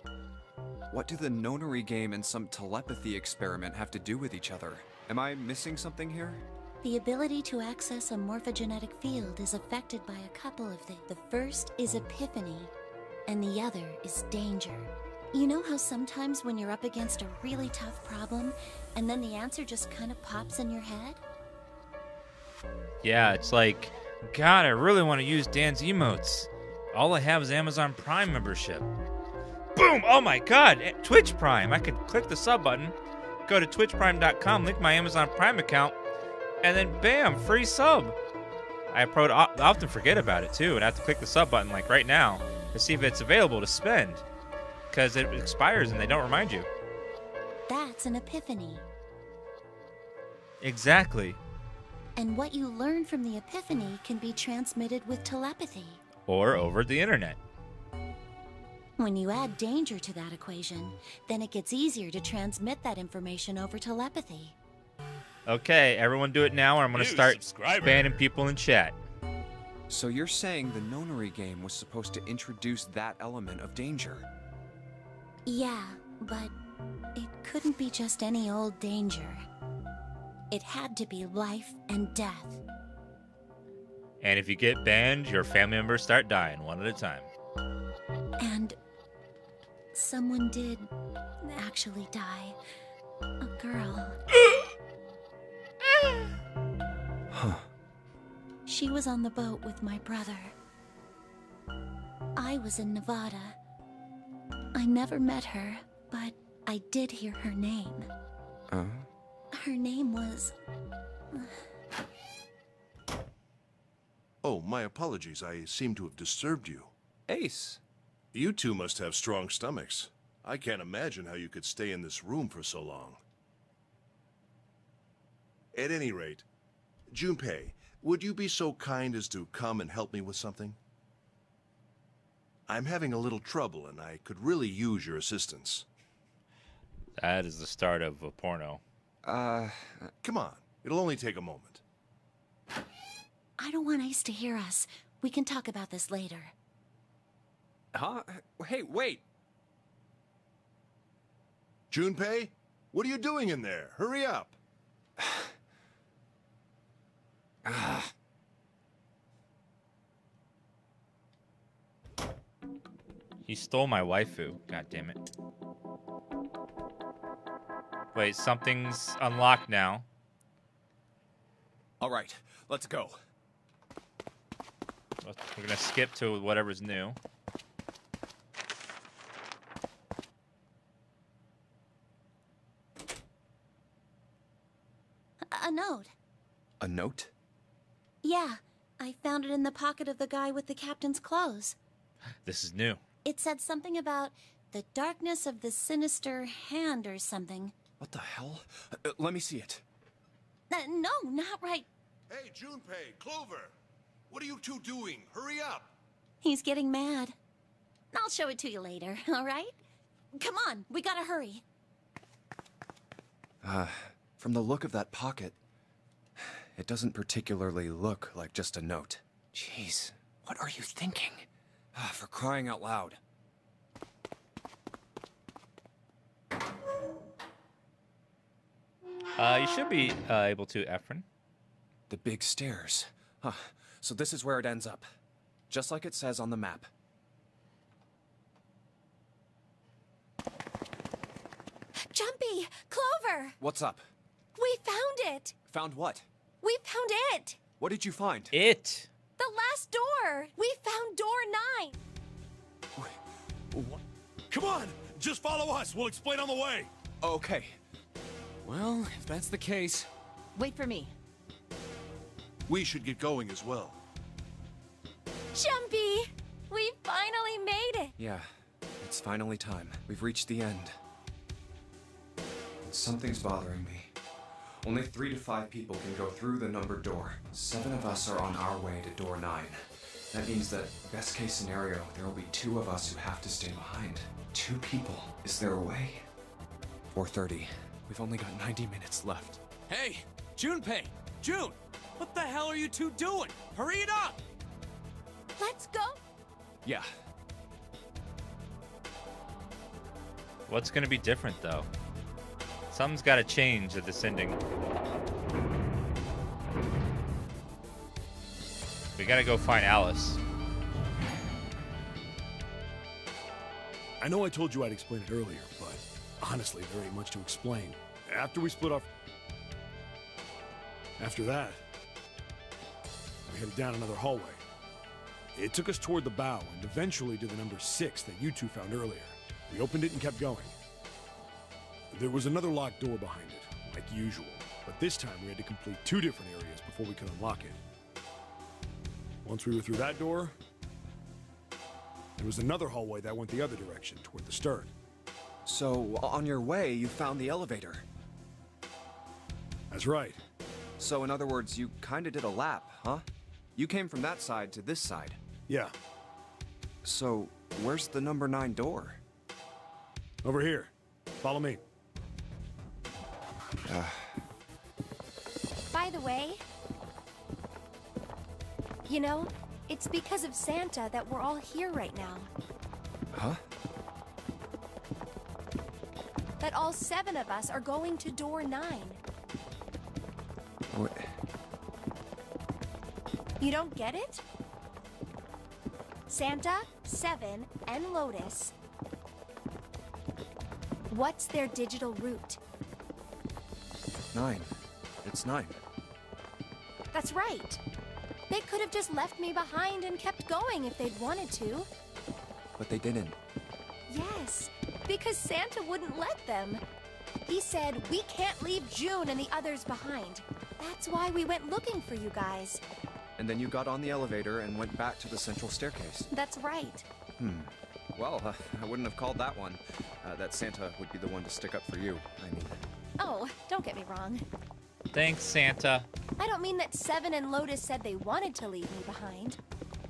What do the Nonary game and some telepathy experiment have to do with each other? Am I missing something here? The ability to access a morphogenetic field is affected by a couple of things. The first is epiphany, and the other is danger. You know how sometimes when you're up against a really tough problem, and then the answer just kind of pops in your head? Yeah, it's like, God, I really want to use Dan's emotes. All I have is Amazon Prime membership. Boom! Oh my God! Twitch Prime! I could click the sub button, go to twitchprime.com, link my Amazon Prime account, and then bam, free sub. I often forget about it too, and I have to click the sub button like right now to see if it's available to spend, because it expires and they don't remind you. That's an epiphany. Exactly. And what you learn from the epiphany can be transmitted with telepathy. Or over the internet. When you add danger to that equation, then it gets easier to transmit that information over telepathy. Okay, everyone do it now, or I'm going to start banning people in chat. So you're saying the Nonary game was supposed to introduce that element of danger? Yeah, but it couldn't be just any old danger. It had to be life and death. And if you get banned, your family members start dying one at a time. And someone did actually die. A girl. Huh. She was on the boat with my brother. I was in Nevada. I never met her, but I did hear her name. Her name was... Oh, my apologies. I seem to have disturbed you. Ace. You two must have strong stomachs. I can't imagine how you could stay in this room for so long. At any rate, Junpei, would you be so kind as to come and help me with something? I'm having a little trouble, and I could really use your assistance. That is the start of a porno. Come on. It'll only take a moment. I don't want Ace to hear us. We can talk about this later. Huh? Hey, wait! Junpei, what are you doing in there? Hurry up! He stole my waifu. God damn it. Wait, something's unlocked now. All right, let's go. We're gonna skip to whatever's new. A note. A note? Yeah, I found it in the pocket of the guy with the captain's clothes. This is new. It said something about the darkness of the sinister hand or something. What the hell? Let me see it. No, not right. Hey, Junpei, Clover! What are you two doing? Hurry up! He's getting mad. I'll show it to you later, all right? Come on, we gotta hurry. From the look of that pocket, it doesn't particularly look like just a note. Jeez, what are you thinking? For crying out loud. You should be able to, Efren. The big stairs. Huh. So this is where it ends up. Just like it says on the map. Jumpy! Clover! What's up? We found it! Found what? We found it! What did you find? It. The last door! We found door 9! What? Come on! Just follow us. We'll explain on the way. Okay. Well, if that's the case, Wait for me. We should get going as well. Jumpy! We finally made it! Yeah, it's finally time. We've reached the end. Something's bothering me. Only 3 to 5 people can go through the numbered door. 7 of us are on our way to door 9. That means that, best case scenario, there will be 2 of us who have to stay behind. 2 people. Is there a way? 4:30. We've only got 90 minutes left. Hey, Junpei! June! What the hell are you two doing? Hurry it up! Let's go! Yeah. What's gonna be different, though? Something's gotta change at this ending. We gotta go find Alice. I know I told you I'd explain it earlier, but honestly, there ain't much to explain. After we split off... After that, we headed down another hallway. It took us toward the bow and eventually to the number 6 that you two found earlier. We opened it and kept going. There was another locked door behind it, like usual, but this time we had to complete 2 different areas before we could unlock it. Once we were through that door, there was another hallway that went the other direction, toward the stern. So, on your way, you found the elevator. That's right. So, in other words, you kinda did a lap, huh? You came from that side to this side. Yeah, So, where's the number 9 door? over here. Follow me. By the way, you know, it's because of Santa that we're all here right now. Huh? That all 7 of us are going to door 9. What? You don't get it? Santa, 7, and Lotus. What's their digital route? 9. It's 9. That's right. They could have just left me behind and kept going if they'd wanted to. But they didn't. Yes, because Santa wouldn't let them. He said, we can't leave June and the others behind. That's why we went looking for you guys. And then you got on the elevator and went back to the central staircase. That's right. Well, I wouldn't have called that one. That Santa would be the one to stick up for you, I mean. Oh, don't get me wrong. Thanks, Santa. I don't mean that 7 and Lotus said they wanted to leave me behind.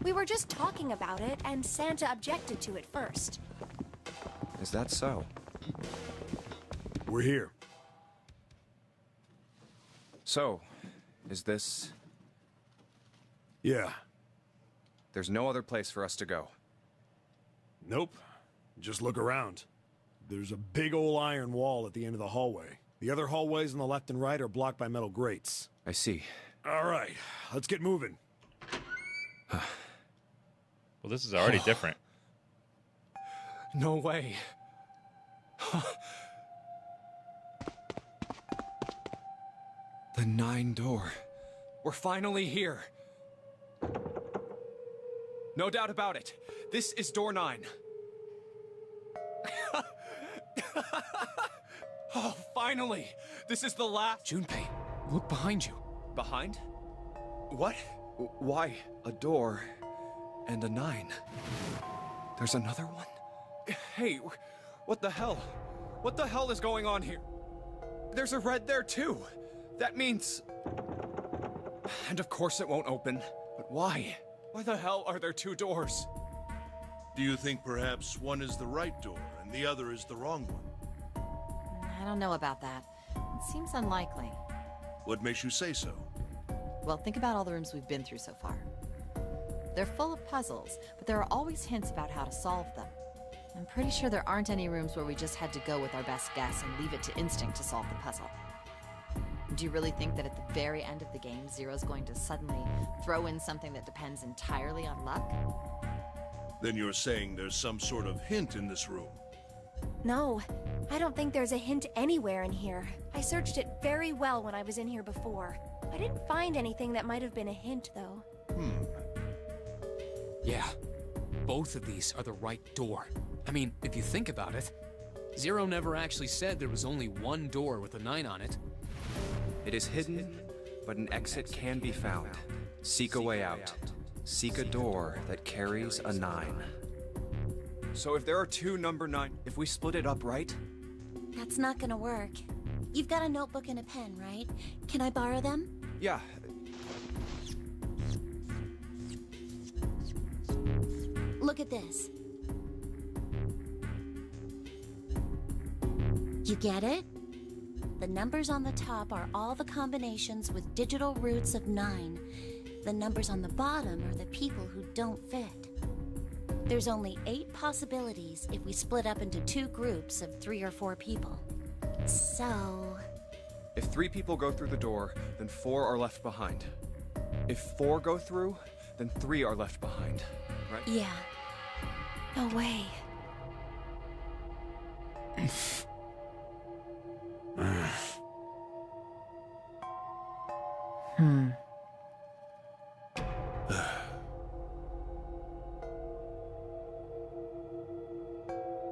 We were just talking about it, and Santa objected to it first. Is that so? We're here. So, is this... Yeah. There's no other place for us to go. Nope. Just look around. There's a big old iron wall at the end of the hallway. The other hallways on the left and right are blocked by metal grates. I see. All right, let's get moving. Well, this is already different. No way. The 9 door. We're finally here. No doubt about it. This is door 9. Oh, finally! This is the last... Junpei, look behind you. Behind? What? Why? A door and a 9. There's another one? Hey, what the hell? What the hell is going on here? There's a red there too. That means... And of course it won't open. But why? Why the hell are there 2 doors? Do you think perhaps one is the right door and the other is the wrong one? I don't know about that. It seems unlikely. What makes you say so? Well, think about all the rooms we've been through so far. They're full of puzzles, but there are always hints about how to solve them. I'm pretty sure there aren't any rooms where we just had to go with our best guess and leave it to instinct to solve the puzzle. Do you really think that at the very end of the game, Zero's going to suddenly throw in something that depends entirely on luck? Then you're saying there's some sort of hint in this room. No, I don't think there's a hint anywhere in here. I searched it very well when I was in here before. I didn't find anything that might have been a hint, though. Yeah, both of these are the right door. I mean, if you think about it, Zero never actually said there was only one door with a 9 on it. It is hidden, but an exit can be found. Seek a way out. Seek a door that carries a 9. So if there are 2 number 9, if we split it up, right? That's not gonna work. You've got a notebook and a pen, right? Can I borrow them? Yeah. Look at this. You get it? The numbers on the top are all the combinations with digital roots of 9. The numbers on the bottom are the people who don't fit. There's only 8 possibilities if we split up into 2 groups of 3 or 4 people. So... If 3 people go through the door, then 4 are left behind. If 4 go through, then 3 are left behind, right? Yeah. No way.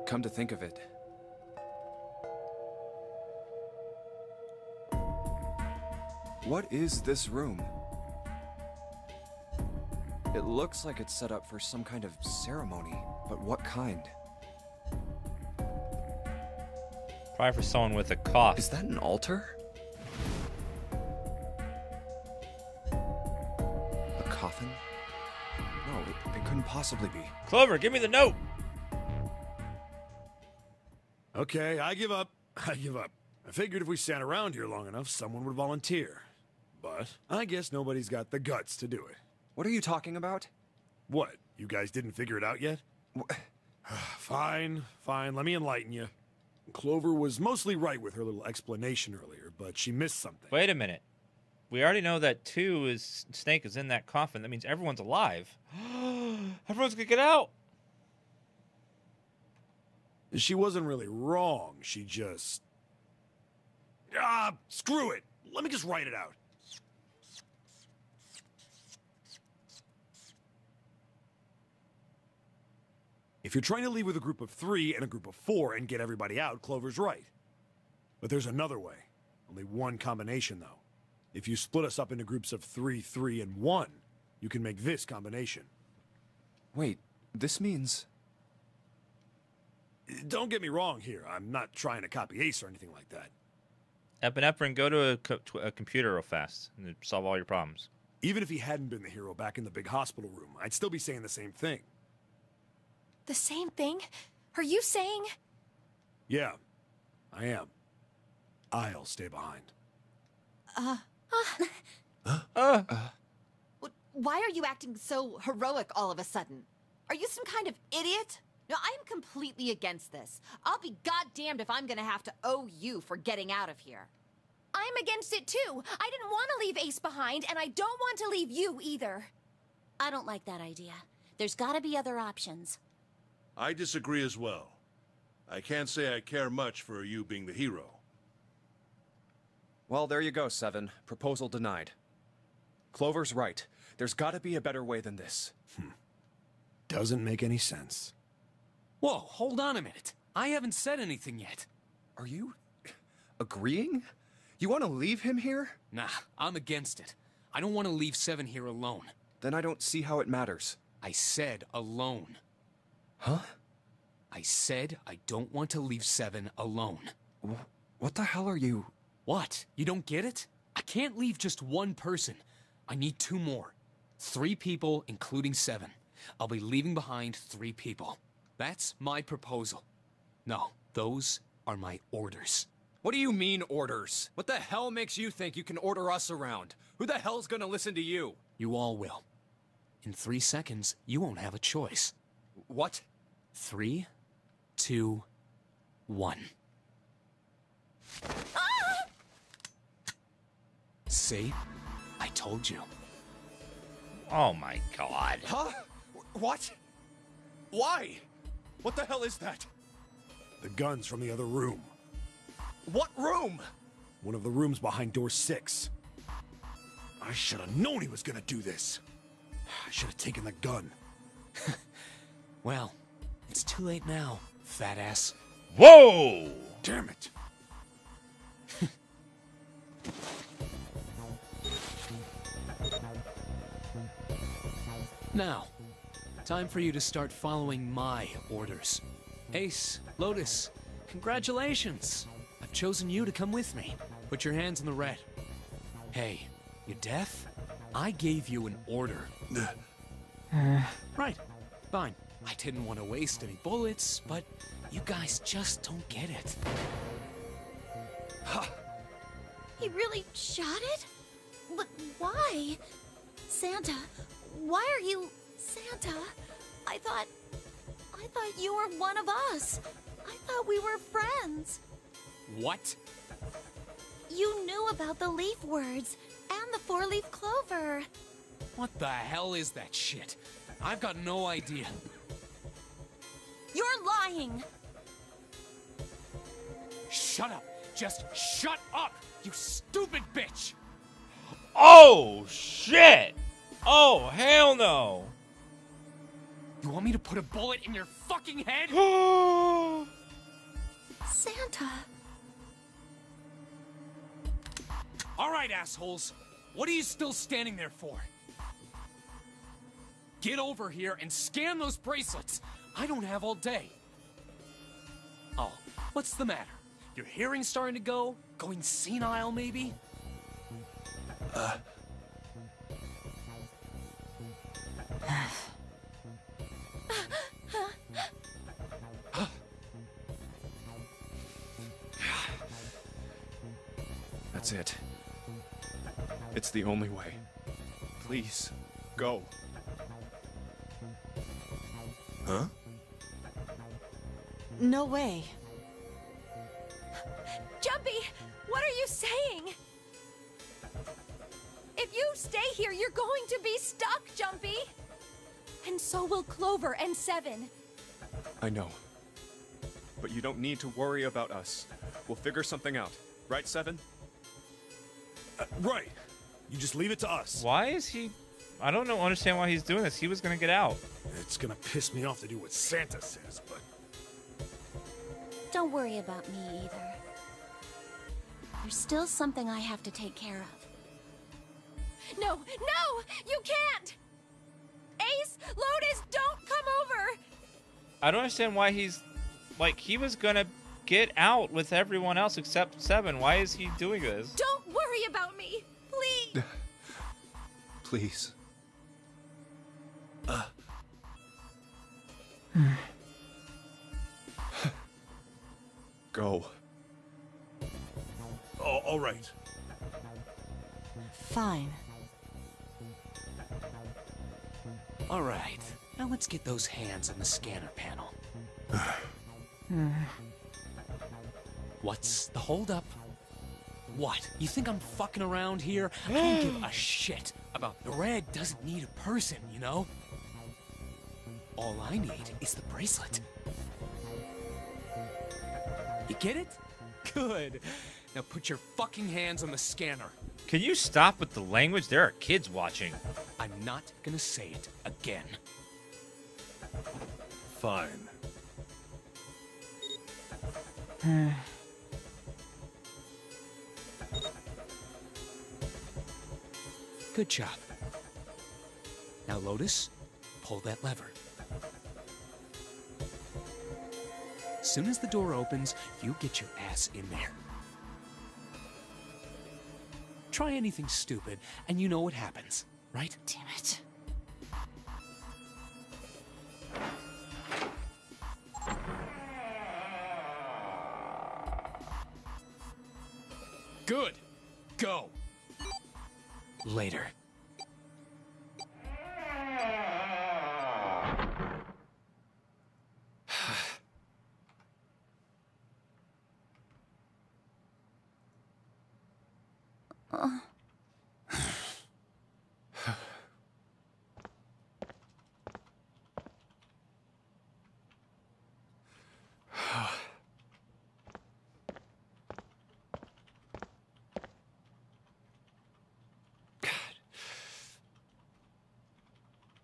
Come to think of it, what is this room? It looks like it's set up for some kind of ceremony, but what kind? Probably for someone with a cough. Is that an altar? A coffin? No, it couldn't possibly be. Clover, give me the note! Okay, I give up. I give up. I figured if we sat around here long enough, someone would volunteer. But I guess nobody's got the guts to do it. What are you talking about? What? You guys didn't figure it out yet? Fine, fine. Let me enlighten you. Clover was mostly right with her little explanation earlier, but she missed something. Wait a minute. We already know that Snake is in that coffin. That means everyone's alive. Everyone's gonna get out. She wasn't really wrong. She just... screw it. Let me just write it out. If you're trying to leave with a group of 3 and a group of 4 and get everybody out, Clover's right. But there's another way. Only one combination, though. If you split us up into groups of 3, 3, and 1, you can make this combination. Wait, this means... Don't get me wrong here. I'm not trying to copy Ace or anything like that. Epinephrine, go to a computer real fast and solve all your problems. Even if he hadn't been the hero back in the big hospital room, I'd still be saying the same thing. The same thing? Are you saying? Yeah, I am. I'll stay behind. Why are you acting so heroic all of a sudden? Are you some kind of idiot? No, I am completely against this. I'll be goddamned if I'm gonna have to owe you for getting out of here. I'm against it too. I didn't want to leave Ace behind, and I don't want to leave you either. I don't like that idea. There's gotta be other options. I disagree as well. I can't say I care much for you being the hero. Well, there you go, 7. Proposal denied. Clover's right. There's gotta be a better way than this. Doesn't make any sense. Whoa, hold on a minute. I haven't said anything yet. Are you... agreeing? You want to leave him here? Nah, I'm against it. I don't want to leave 7 here alone. Then I don't see how it matters. I said alone. Huh? I said I don't want to leave 7 alone. What the hell are you... What? You don't get it? I can't leave just one person. I need 2 more. 3 people, including 7. I'll be leaving behind 3 people. That's my proposal. No, those are my orders. What do you mean, orders? What the hell makes you think you can order us around? Who the hell's gonna listen to you? You all will. In 3 seconds, you won't have a choice. What? 3, 2, 1. See? I told you. Oh my god. Huh? What? Why? What the hell is that? The gun's from the other room. What room? One of the rooms behind door 6. I should have known he was gonna do this. I should have taken the gun. Well, it's too late now, fat ass. Whoa! Damn it. Now, time for you to start following my orders. Ace, Lotus, congratulations! I've chosen you to come with me. Put your hands in the red. Hey, you deaf? I gave you an order. Right, fine. I didn't want to waste any bullets, but you guys just don't get it. He really shot it? But why? Santa, why are you... Santa, I thought you were one of us. I thought we were friends. What? You knew about the leaf words and the four-leaf clover. What the hell is that shit? I've got no idea. You're lying. Shut up! Just shut up, you stupid bitch! Oh, shit! Oh, hell no! You want me to put a bullet in your fucking head? Santa. Alright, assholes. What are you still standing there for? Get over here and scan those bracelets. I don't have all day. Oh, what's the matter? Your hearing's starting to go? Going senile, maybe? That's it. It's the only way. Please, go. Huh? No way. Jumpy, what are you saying? If you stay here, you're going to be stuck, Jumpy. And so will Clover and Seven. I know. But you don't need to worry about us. We'll figure something out. Right, Seven? Right. You just leave it to us. Why is he... I don't know, understand why he's doing this. He was gonna get out. It's gonna piss me off to do what Santa says, but... Don't worry about me either. There's still something I have to take care of. No, you can't! Ace, Lotus, don't come over! I don't understand why he's... Like, he was gonna get out with everyone else except Seven. Why is he doing this? Don't worry about me, please! Please. Go. Oh, all right. Fine. Alright, now let's get those hands on the scanner panel. What's the holdup? What? You think I'm fucking around here? I don't give a shit about the red doesn't need a person, you know? All I need is the bracelet. You get it? Good. Now put your fucking hands on the scanner. Can you stop with the language? There are kids watching. I'm not gonna say it again. Fine. Good job. Now, Lotus, pull that lever. As soon as the door opens, you get your ass in there. Try anything stupid, and you know what happens, right? Damn it. Good. Go. Later.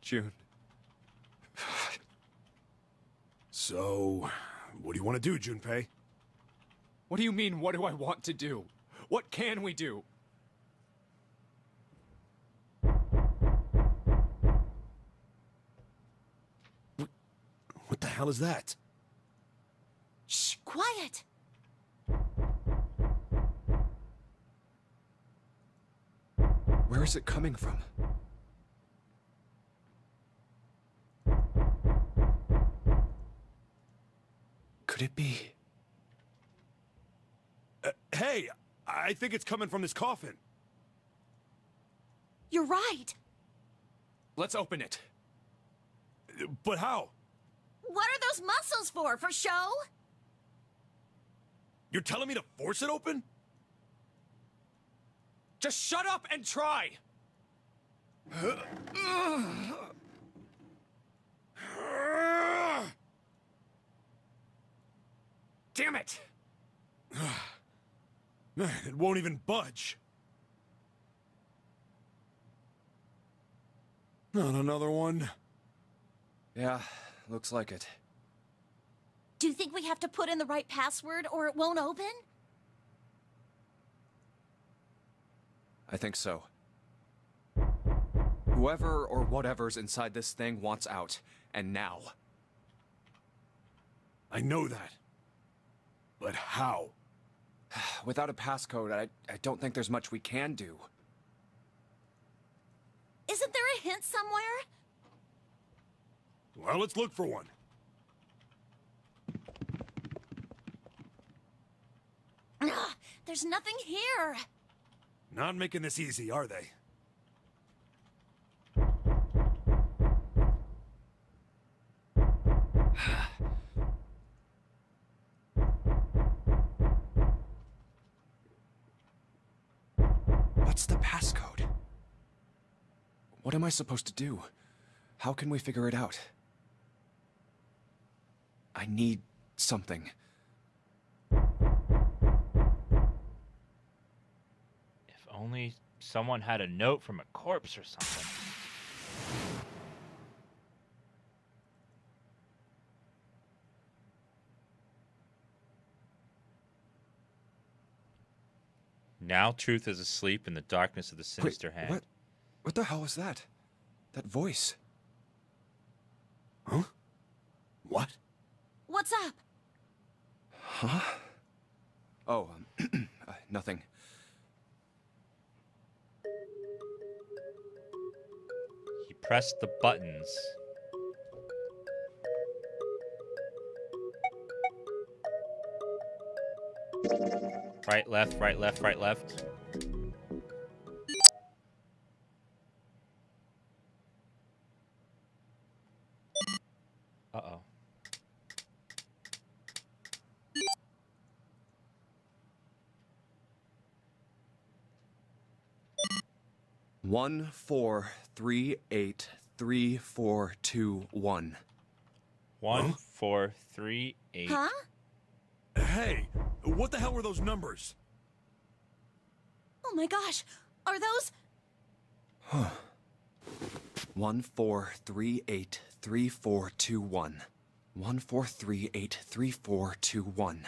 June. So, what do you want to do, Junpei? What do you mean, what do I want to do? What can we do? hell is that? Shh, quiet. Where is it coming from? Could it be? Hey, I think it's coming from this coffin. You're right. Let's open it. But how? What are those muscles for? For show? You're telling me to force it open? Just shut up and try! Damn it! Man, it won't even budge. Not another one. Yeah, looks like it. Do you think we have to put in the right password or it won't open? I think so. Whoever or whatever's inside this thing wants out, and now. I know that. But how? Without a passcode, I don't think there's much we can do. Isn't there a hint somewhere? Well, let's look for one. Ugh, there's nothing here. Not making this easy, are they? What's the passcode? What am I supposed to do? How can we figure it out? I need something. If only someone had a note from a corpse or something. Now truth is asleep in the darkness of the sinister hand. What the hell was that? That voice? Huh? What? What's up? Huh? Oh, nothing. He pressed the buttons. Right, left, right, left, right, left. Uh-oh. One, 4, 3, 8, 3, 4, 2, 1. 1, 4, 3, 8. Huh? Hey, what the hell were those numbers? Oh my gosh, are those... 1, 4, 3, 8, 3, 4, 2, 1. 1, 4, 3, 8, 3, 4, 2, 1.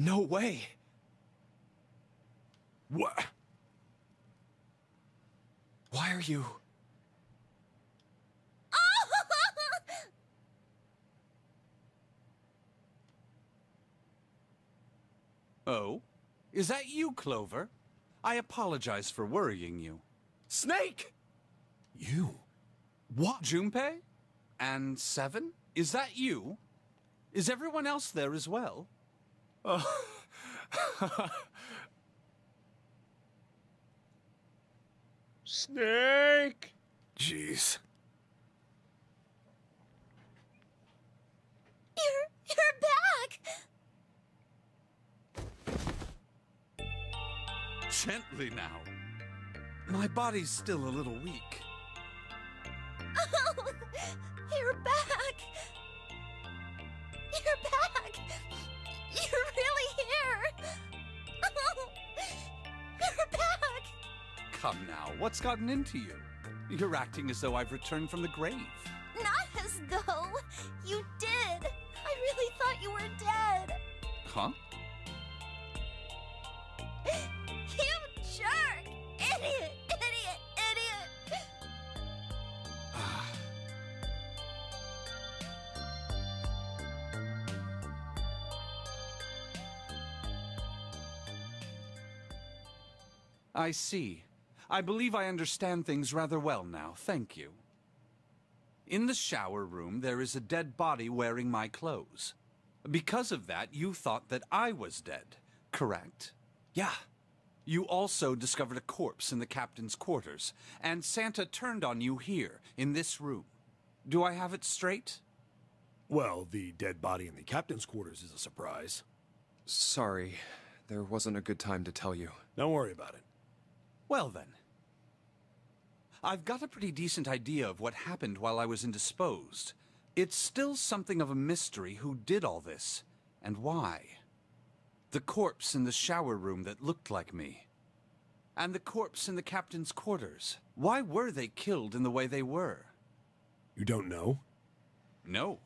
No way! What? Why are you... Oh? Is that you, Clover? I apologize for worrying you. Snake! You? What? Junpei? And Seven? Is that you? Is everyone else there as well? Oh. Snake! Jeez. You're back! Gently now. My body's still a little weak. Oh, you're back! You're back! You're really here! Oh, you're back! Come now, what's gotten into you? You're acting as though I've returned from the grave. Not as though. You did. I really thought you were dead. Huh? You jerk! Idiot! Idiot! Idiot! I see. I believe I understand things rather well now. Thank you. In the shower room, there is a dead body wearing my clothes. Because of that, you thought that I was dead, correct? Yeah. You also discovered a corpse in the captain's quarters, and Santa turned on you here, in this room. Do I have it straight? Well, the dead body in the captain's quarters is a surprise. Sorry, there wasn't a good time to tell you. Don't worry about it. Well then. I've got a pretty decent idea of what happened while I was indisposed. It's still something of a mystery who did all this, and why. The corpse in the shower room that looked like me. And the corpse in the captain's quarters. Why were they killed in the way they were? You don't know? No.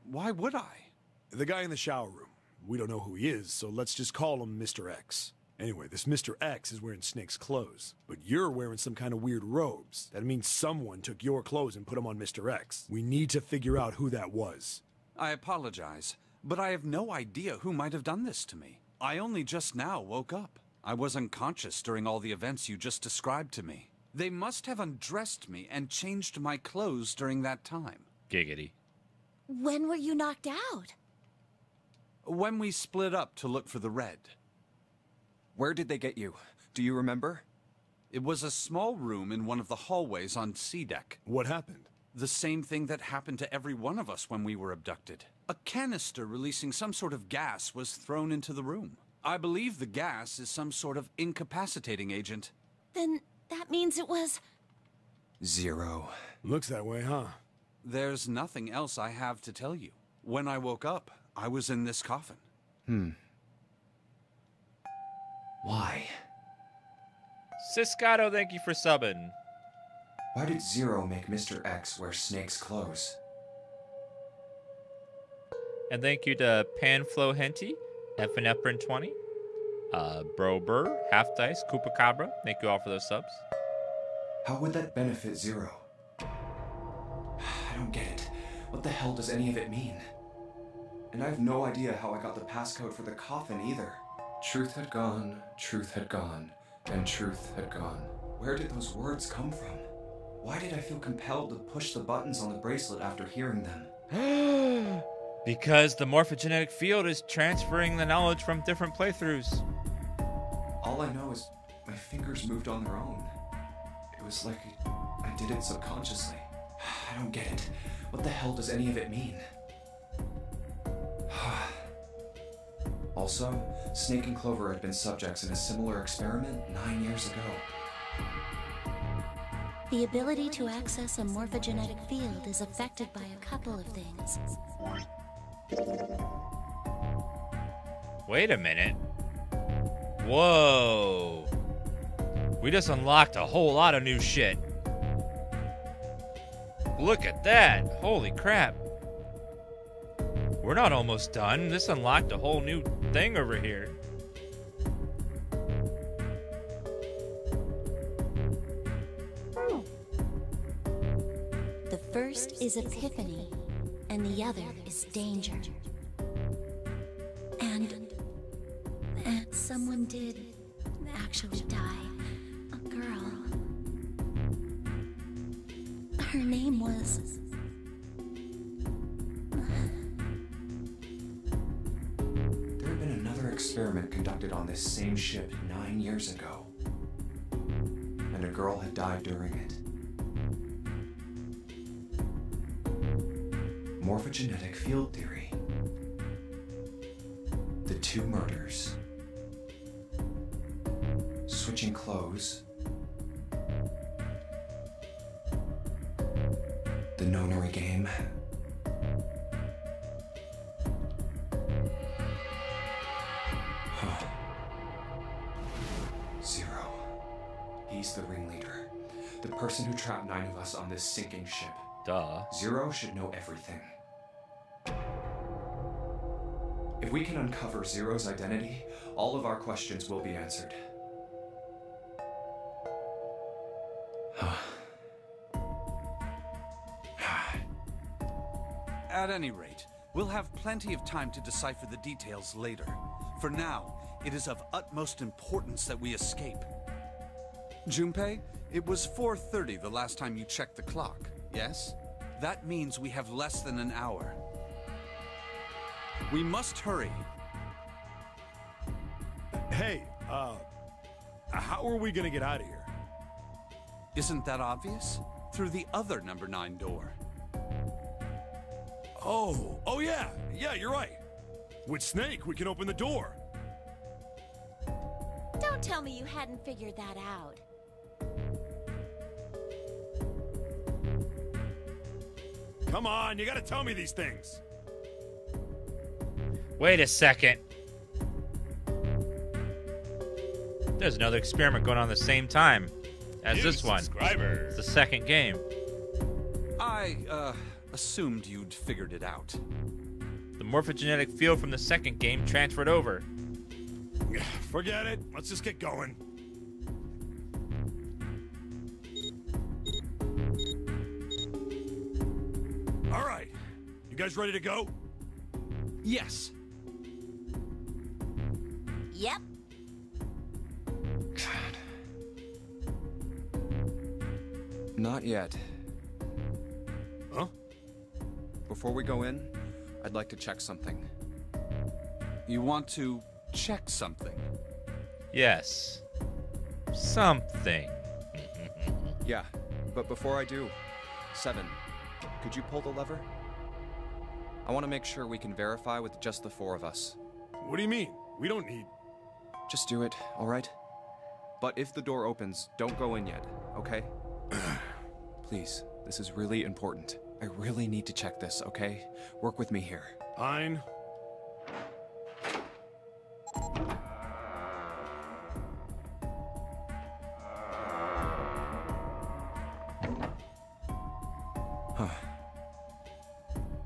Why would I? The guy in the shower room. We don't know who he is, so let's just call him Mr. X. Anyway, this Mr. X is wearing Snake's clothes, but you're wearing some kind of weird robes. That means someone took your clothes and put them on Mr. X. We need to figure out who that was. I apologize, but I have no idea who might have done this to me. I only just now woke up. I was unconscious during all the events you just described to me. They must have undressed me and changed my clothes during that time. Giggity. When were you knocked out? When we split up to look for the red. Where did they get you? Do you remember? It was a small room in one of the hallways on C deck. What happened? The same thing that happened to every one of us when we were abducted. A canister releasing some sort of gas was thrown into the room. I believe the gas is some sort of incapacitating agent. Then that means it was... Zero. Looks that way, huh? There's nothing else I have to tell you. When I woke up, I was in this coffin. Why? Ciscato, thank you for subbing. Why did Zero make Mr. X wear Snake's clothes? And thank you to Panflo Henty, Epinephrine 20, Bro Burr, Half Dice, Koopa Cabra. Thank you all for those subs. How would that benefit Zero? I don't get it. What the hell does any of it mean? And I have no idea how I got the passcode for the coffin either. Truth had gone, and truth had gone. Where did those words come from? Why did I feel compelled to push the buttons on the bracelet after hearing them? Because the morphogenetic field is transferring the knowledge from different playthroughs. All I know is my fingers moved on their own. It was like I did it subconsciously. I don't get it. What the hell does any of it mean? Also, Snake and Clover had been subjects in a similar experiment 9 years ago. The ability to access a morphogenetic field is affected by a couple of things. Wait a minute. Whoa. We just unlocked a whole lot of new shit. Look at that. Holy crap. We're not almost done. This unlocked a whole new thing over here. The first is epiphany, and the other is danger. And someone did actually die. A girl. Her name was... There had been another experiment conducted on this same ship 9 years ago. And a girl had died during it. Morphogenetic field theory. The two murders. Switching clothes. The Nonary game. Huh. Zero. He's the ringleader. The person who trapped 9 of us on this sinking ship. Duh. Zero should know everything. If we can uncover Zero's identity, all of our questions will be answered. At any rate, we'll have plenty of time to decipher the details later. For now, it is of utmost importance that we escape. Junpei, it was 4:30 the last time you checked the clock, yes? That means we have less than an hour. We must hurry. Hey, how are we gonna get out of here? Isn't that obvious? Through the other number 9 door. Oh yeah, you're right. With Snake, we can open the door. Don't tell me you hadn't figured that out. Come on, you gotta tell me these things. Wait a second. There's another experiment going on at the same time as this one. It's the second game. I, assumed you'd figured it out. The morphogenetic field from the second game transferred over. Forget it. Let's just get going. All right. You guys ready to go? Yes. Yep. Not yet. Huh? Before we go in, I'd like to check something. You want to check something? Yes. Something. Yeah, but before I do, 7, could you pull the lever? I want to make sure we can verify with just the 4 of us. What do you mean? We don't need... Just do it, all right? But if the door opens, don't go in yet, okay? Please, this is really important. I really need to check this, okay? Work with me here. Fine.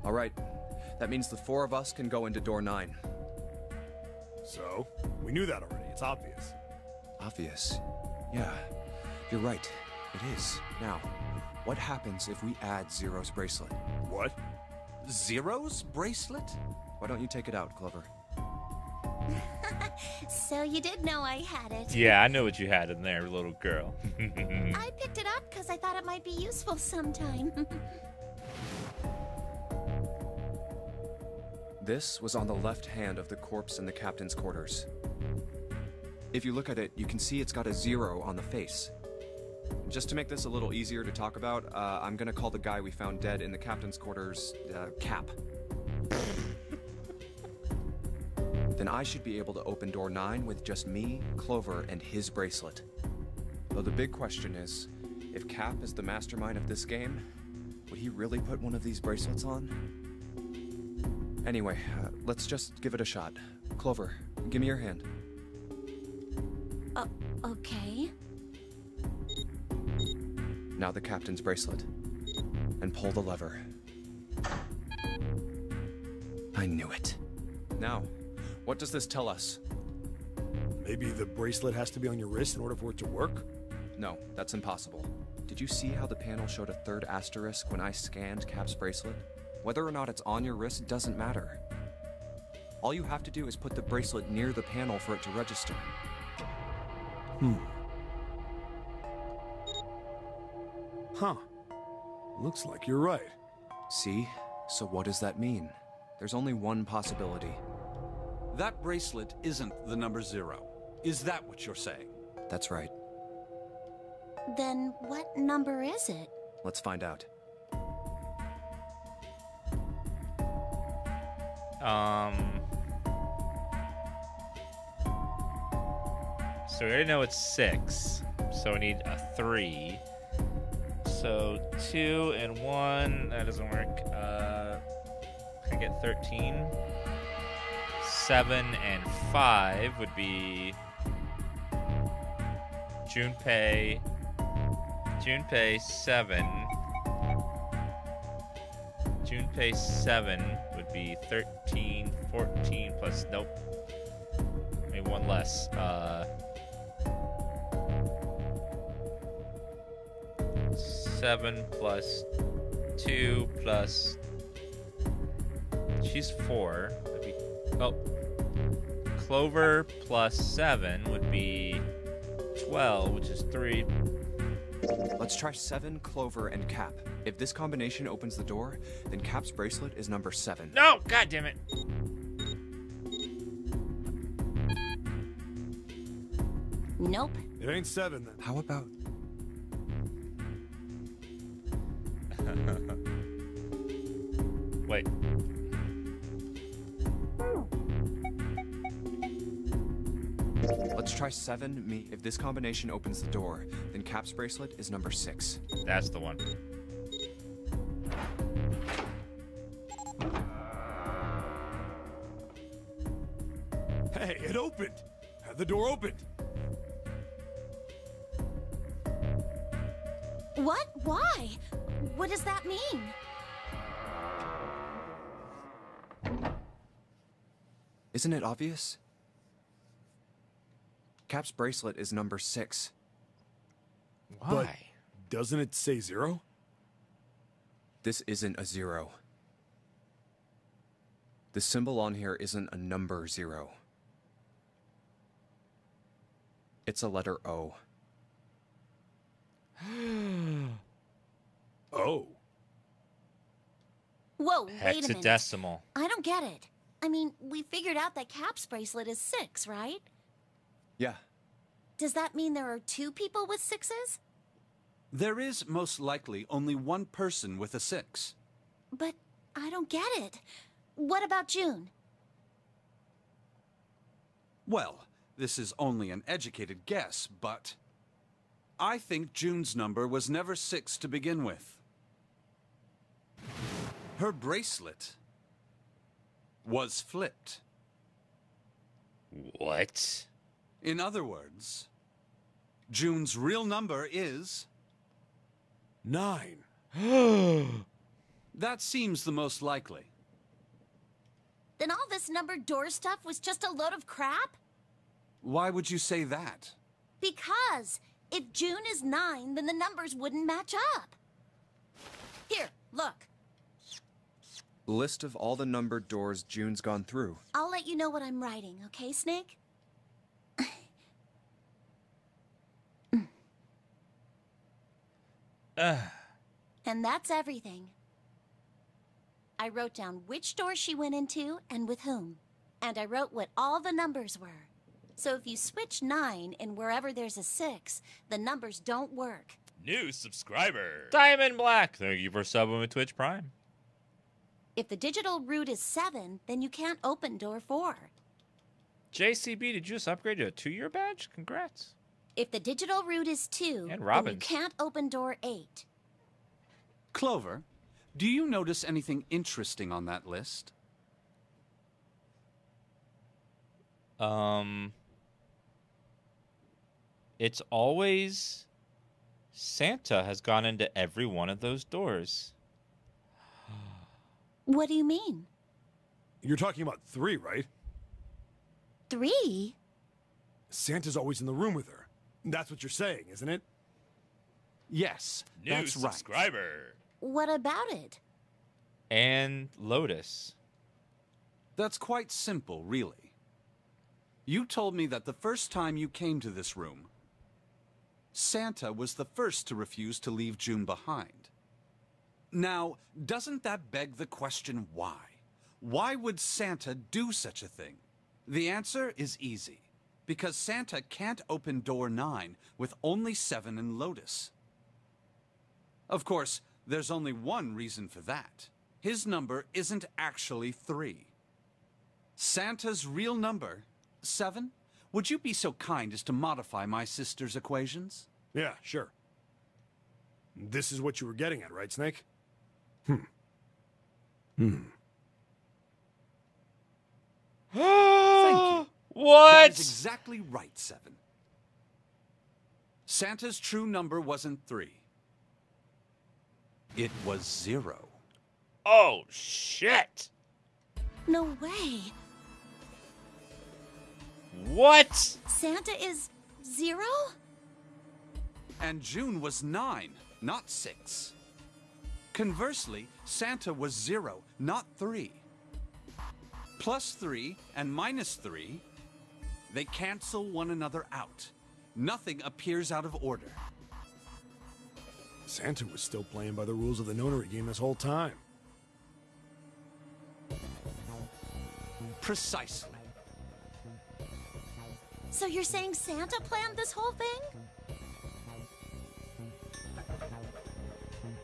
All right, that means the 4 of us can go into door 9. So, we knew that already. It's obvious. Obvious. Yeah, you're right. It is. Now, what happens if we add Zero's bracelet? What? Zero's bracelet? Why don't you take it out, Clover? So you did know I had it. Yeah, I know what you had in there, little girl. I picked it up because I thought it might be useful sometime. This was on the left hand of the corpse in the captain's quarters. If you look at it, you can see it's got a 0 on the face. Just to make this a little easier to talk about, I'm gonna call the guy we found dead in the captain's quarters, Cap. Then I should be able to open door 9 with just me, Clover, and his bracelet. Though the big question is, if Cap is the mastermind of this game, would he really put one of these bracelets on? Anyway, let's just give it a shot. Clover, give me your hand. Okay. Now the captain's bracelet. And pull the lever. I knew it. Now, what does this tell us? Maybe the bracelet has to be on your wrist in order for it to work? No, that's impossible. Did you see how the panel showed a 3rd asterisk when I scanned Cap's bracelet? Whether or not it's on your wrist doesn't matter. All you have to do is put the bracelet near the panel for it to register. Huh. Looks like you're right. See? So what does that mean? There's only one possibility. That bracelet isn't the number 0. Is that what you're saying? That's right. Then what number is it? Let's find out. So we already know it's 6. So we need a 3. So 2 and 1, that doesn't work. I get 13. 7 and 5 would be Junpei 7. Junpei 7 would be 13, 14 plus. Nope. Maybe one less. 7 plus 2 plus. She's 4. That'd be, oh. Clover plus 7 would be 12, which is 3. Let's try 7, Clover, and Cap. If this combination opens the door, then Cap's bracelet is number 7. No! God damn it! Nope. It ain't 7 then. How about... Wait. Let's try 7, me. If this combination opens the door, then Cap's bracelet is number 6. That's the one. Hey, it opened! The door opened! What? Why? What does that mean? Isn't it obvious? Cap's bracelet is number 6. Why? But doesn't it say 0? This isn't a 0. The symbol on here isn't a number 0. It's a letter O. Oh. Whoa, wait a minute. Hexadecimal. I don't get it. I mean, we figured out that Cap's bracelet is 6, right? Yeah. Does that mean there are 2 people with 6s? There is most likely only one person with a 6. But I don't get it. What about June? Well, this is only an educated guess, but I think June's number was never 6 to begin with. Her bracelet was flipped. What? In other words, June's real number is 9. That seems the most likely. Then all this numbered door stuff was just a load of crap? Why would you say that? Because if June is 9, then the numbers wouldn't match up. Here, look. List of all the numbered doors June's gone through. I'll let you know what I'm writing, okay, Snake? And that's everything. I wrote down which door she went into and with whom. And I wrote what all the numbers were. So if you switch 9 in wherever there's a 6, the numbers don't work. New subscriber. Diamond Black. Thank you for subbing with Twitch Prime. If the digital root is 7, then you can't open door 4. JCB, did you just upgrade to a 2-year badge? Congrats. If the digital root is 2, And then Robbins. you can't open door 8. Clover, do you notice anything interesting on that list? It's always Santa has gone into every one of those doors. What do you mean? You're talking about 3, right? 3? Santa's always in the room with her. That's what you're saying, isn't it? Yes, New that's right. subscriber. What about it? And Lotus. That's quite simple, really. You told me that the first time you came to this room, Santa was the first to refuse to leave June behind. Now, doesn't that beg the question why? Why would Santa do such a thing? The answer is easy. Because Santa can't open door 9 with only 7 and Lotus. Of course, there's only one reason for that. His number isn't actually 3. Santa's real number, 7? Would you be so kind as to modify my sister's equations? Yeah, sure. This is what you were getting at, right, Snake? Thank you. What? That is exactly right, 7. Santa's true number wasn't 3. It was 0. Oh, shit. No way. What? Santa is 0? And June was 9, not 6. Conversely, Santa was 0, not 3. +3 and -3, they cancel one another out. Nothing appears out of order. Santa was still playing by the rules of the Nonary game this whole time. Precisely. So you're saying Santa planned this whole thing?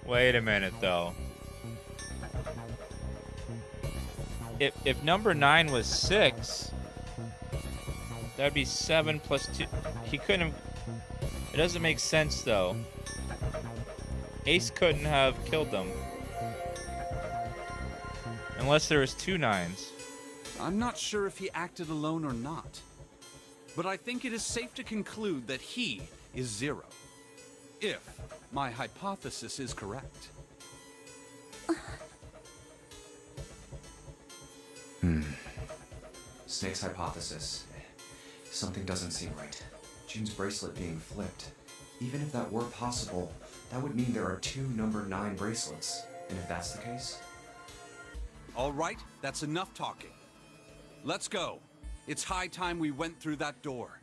Wait a minute, though. If number 9 was 6, that'd be 7 plus 2. He couldn't have... It doesn't make sense, though. Ace couldn't have killed them. Unless there was 2 9s. I'm not sure if he acted alone or not. But I think it is safe to conclude that he is 0. If my hypothesis is correct. Snake's hypothesis. Something doesn't seem right. June's bracelet being flipped. Even if that were possible, that would mean there are 2 number 9 bracelets. And if that's the case... All right, that's enough talking. Let's go. It's high time we went through that door.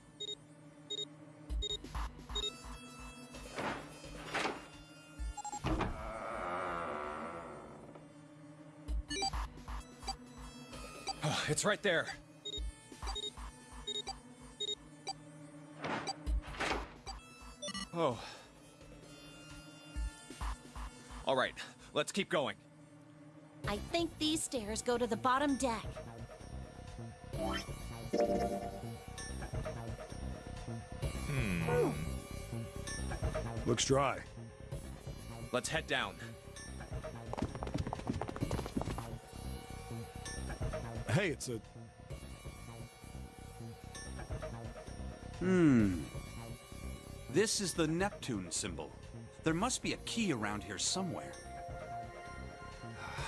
Oh, it's right there. Oh. All right, let's keep going. I think these stairs go to the bottom deck. Looks dry. Let's head down. Hey, it's a... This is the Neptune symbol. There must be a key around here somewhere.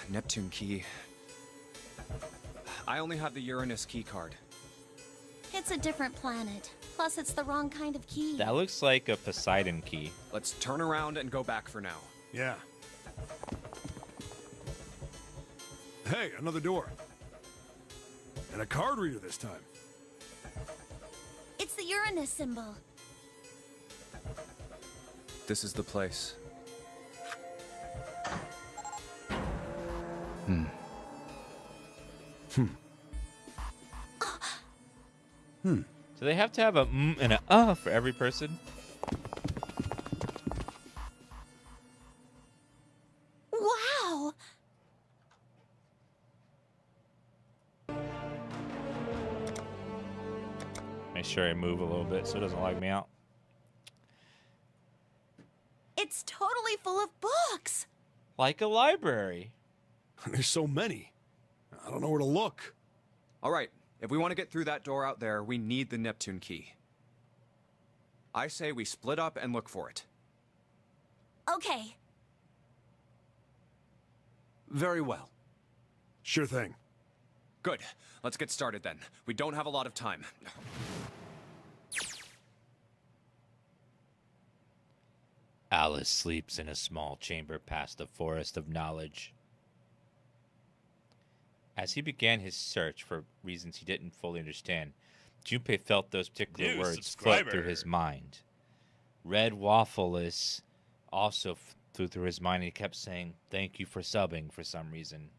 Neptune key. I only have the Uranus key card. It's a different planet. Plus, it's the wrong kind of key. That looks like a Poseidon key. Let's turn around and go back for now. Yeah. Hey, another door. And a card reader this time. It's the Uranus symbol. This is the place. Do they have to have a and a for every person? Wow! Make sure I move a little bit so it doesn't log me out. It's totally full of books! Like a library. There's so many. I don't know where to look. All right, if we want to get through that door out there, we need the Neptune key. I say we split up and look for it. Okay. Very well. Sure thing. Good. Let's get started then. We don't have a lot of time. Alice sleeps in a small chamber past the forest of knowledge. As he began his search for reasons he didn't fully understand, Junpei felt those particular words float through his mind. Red Waffle-less also flew through his mind, and he kept saying, "Thank you for subbing," for some reason.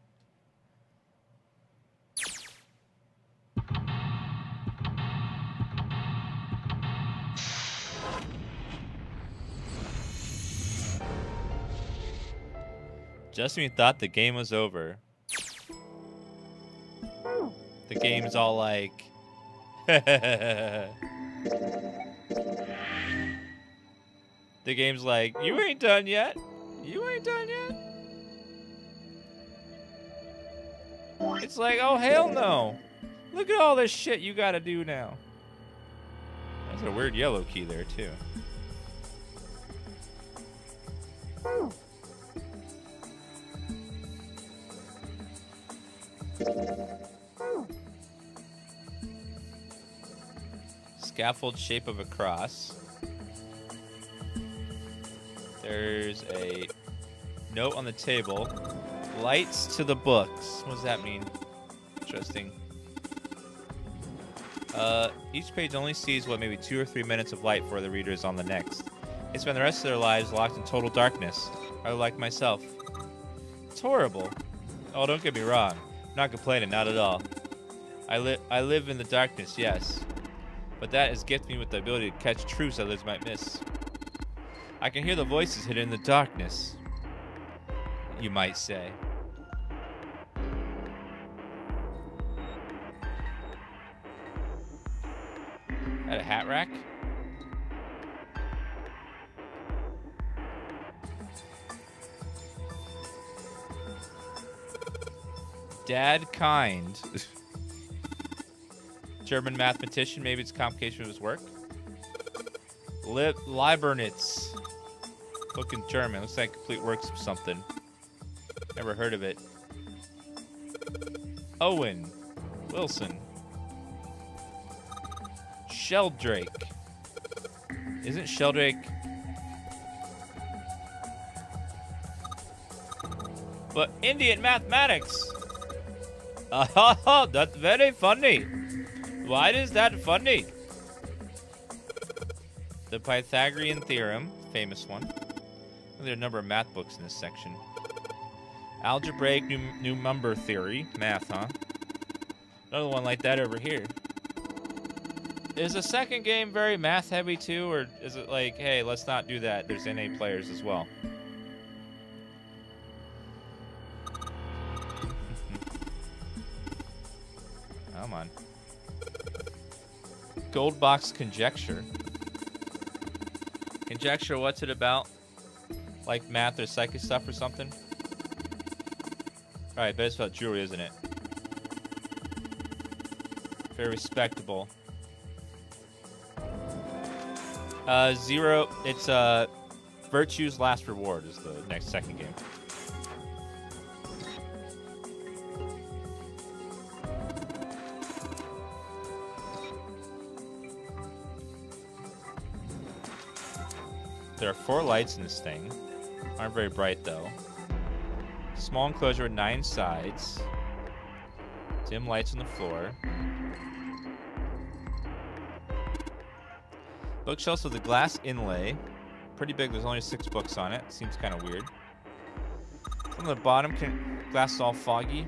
Just when you thought the game was over, the game's all like... The game's like, you ain't done yet. You ain't done yet. It's like, oh, hell no. Look at all this shit you gotta do now. That's a weird yellow key there, too. Scaffold shape of a cross. There's a note on the table. Lights to the books. What does that mean? Interesting. Each page only sees what, maybe 2 or 3 minutes of light for the readers on the next. They spend the rest of their lives locked in total darkness. I like myself. It's horrible. Oh, don't get me wrong. I'm not complaining, not at all. I live in the darkness, yes. But that has gifted me with the ability to catch truths others might miss. I can hear the voices hidden in the darkness, you might say. At a hat rack? Dad Kind. German mathematician, maybe it's a complication of his work. Leibniz. Book in German. Looks like complete works of something. Never heard of it. Owen Wilson. Sheldrake. Isn't Sheldrake... But Indian mathematics. That's very funny. Why is that funny? The Pythagorean theorem, famous one. There are a number of math books in this section. Algebraic new number theory, math, huh? Another one like that over here. Is the second game very math heavy too, or is it like, hey, let's not do that? There's NA players as well. Come on. Gold box conjecture. Conjecture, what's it about? Like math or psychic stuff or something? Alright, but it's about jewelry, isn't it? Very respectable. Zero, it's Virtue's Last Reward is the next second game. There are 4 lights in this thing. Aren't very bright though. Small enclosure with 9 sides. Dim lights on the floor. Bookshelves with a glass inlay. Pretty big, there's only 6 books on it. Seems kind of weird. From the bottom, glass is all foggy.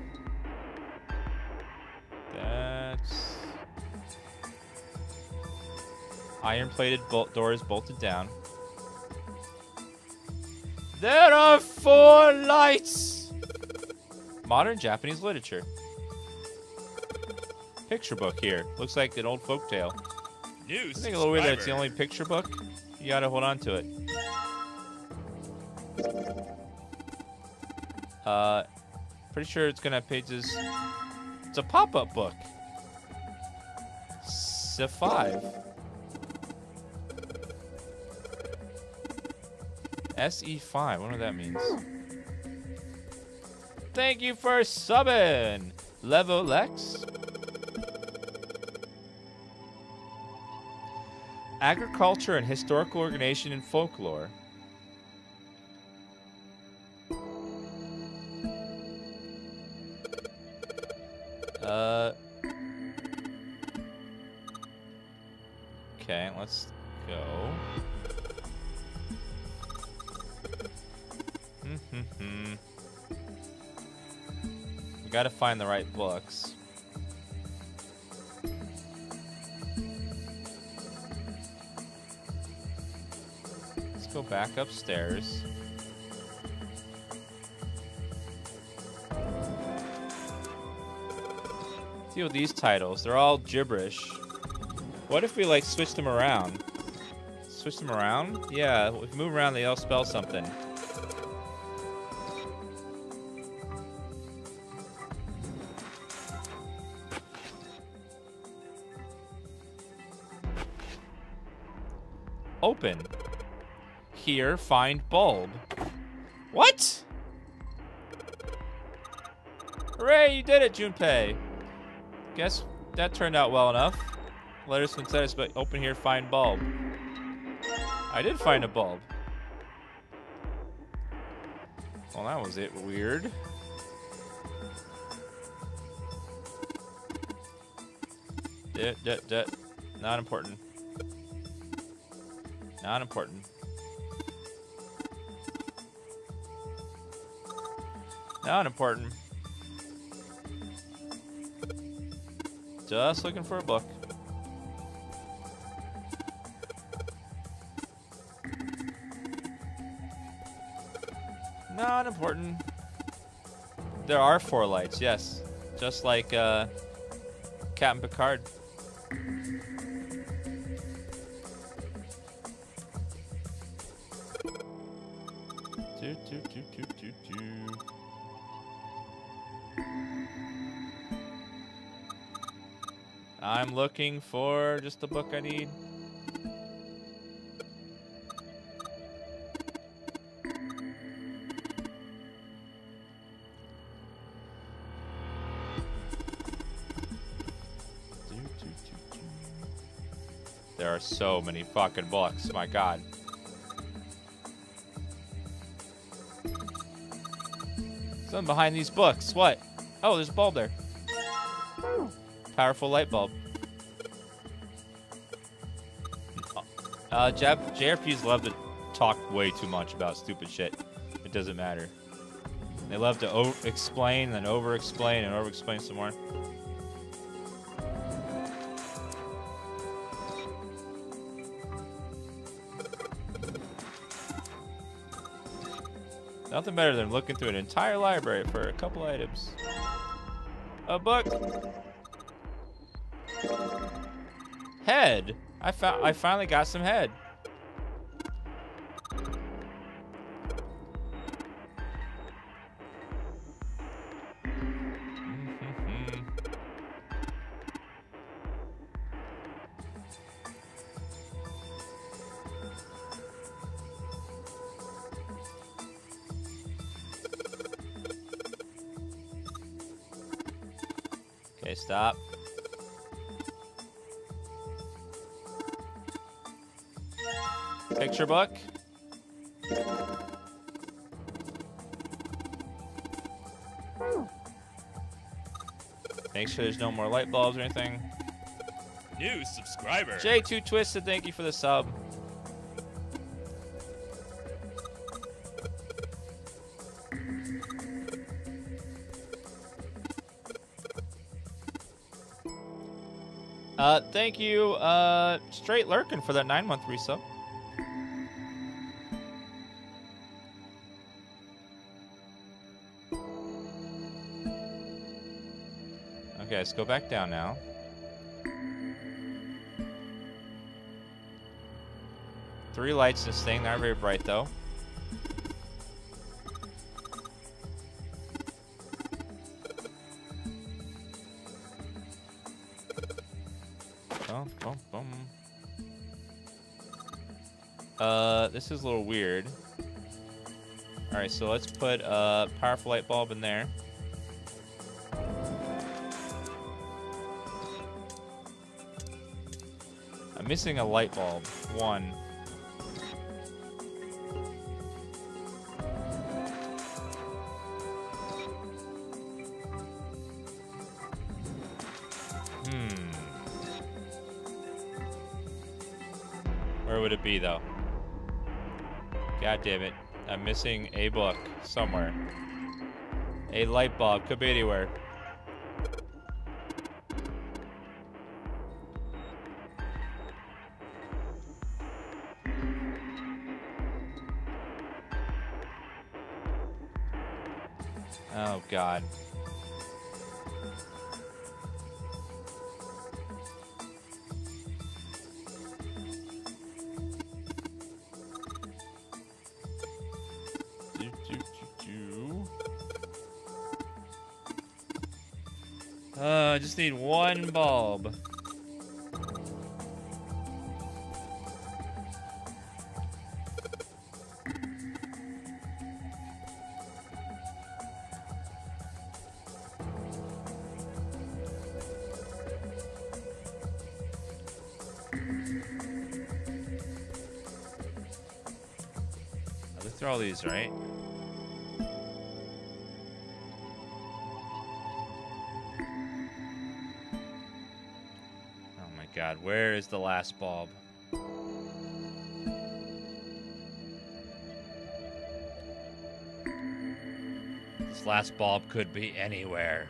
That's... Iron-plated doors bolted down. There are 4 lights! Modern Japanese literature. Picture book here. Looks like an old folktale. I think a little weird that it's the only picture book. You gotta hold on to it. Pretty sure it's gonna have pages. It's a pop-up book. C5. SE5. I wonder what that means. Thank you for subbing, Level X. Agriculture and historical organization and folklore. Okay, let's go. We gotta find the right books. Let's go back upstairs. Deal with these titles. They're all gibberish. What if we like switch them around? Switch them around? Yeah, if we move around, they all spell something. Open. Here, find bulb. What? Hooray, you did it, Junpei. Guess that turned out well enough. Letters from status, but open here, find bulb. I did find a bulb. Well, that was it. Weird. Not important. Not important. Not important. Just looking for a book. Not important. There are 4 lights, yes. Just like Captain Picard. I'm looking for just the book I need. There are so many fucking books, my god. Something behind these books. What? Oh, there's a bulb there. Powerful light bulb. JRPs love to talk way too much about stupid shit. It doesn't matter. They love to explain and over-explain and over-explain some more. Nothing better than looking through an entire library for a couple items. A book. Head. I finally got some head. Okay, stop. Picture book. Make sure there's no more light bulbs or anything. New subscriber. J2 Twisted, thank you for the sub. Thank you, Straight Lurkin for that 9-month resub. Okay, let's go back down now. Three lights just staying not very bright though. This is a little weird. Alright, so let's put a powerful light bulb in there. I'm missing a light bulb. One. Where would it be, though? God damn it. I'm missing a book somewhere. A light bulb. Could be anywhere. Oh, God. I just need one bulb. Throw all these, right? Oh my god, where is the last bulb? This last bulb could be anywhere.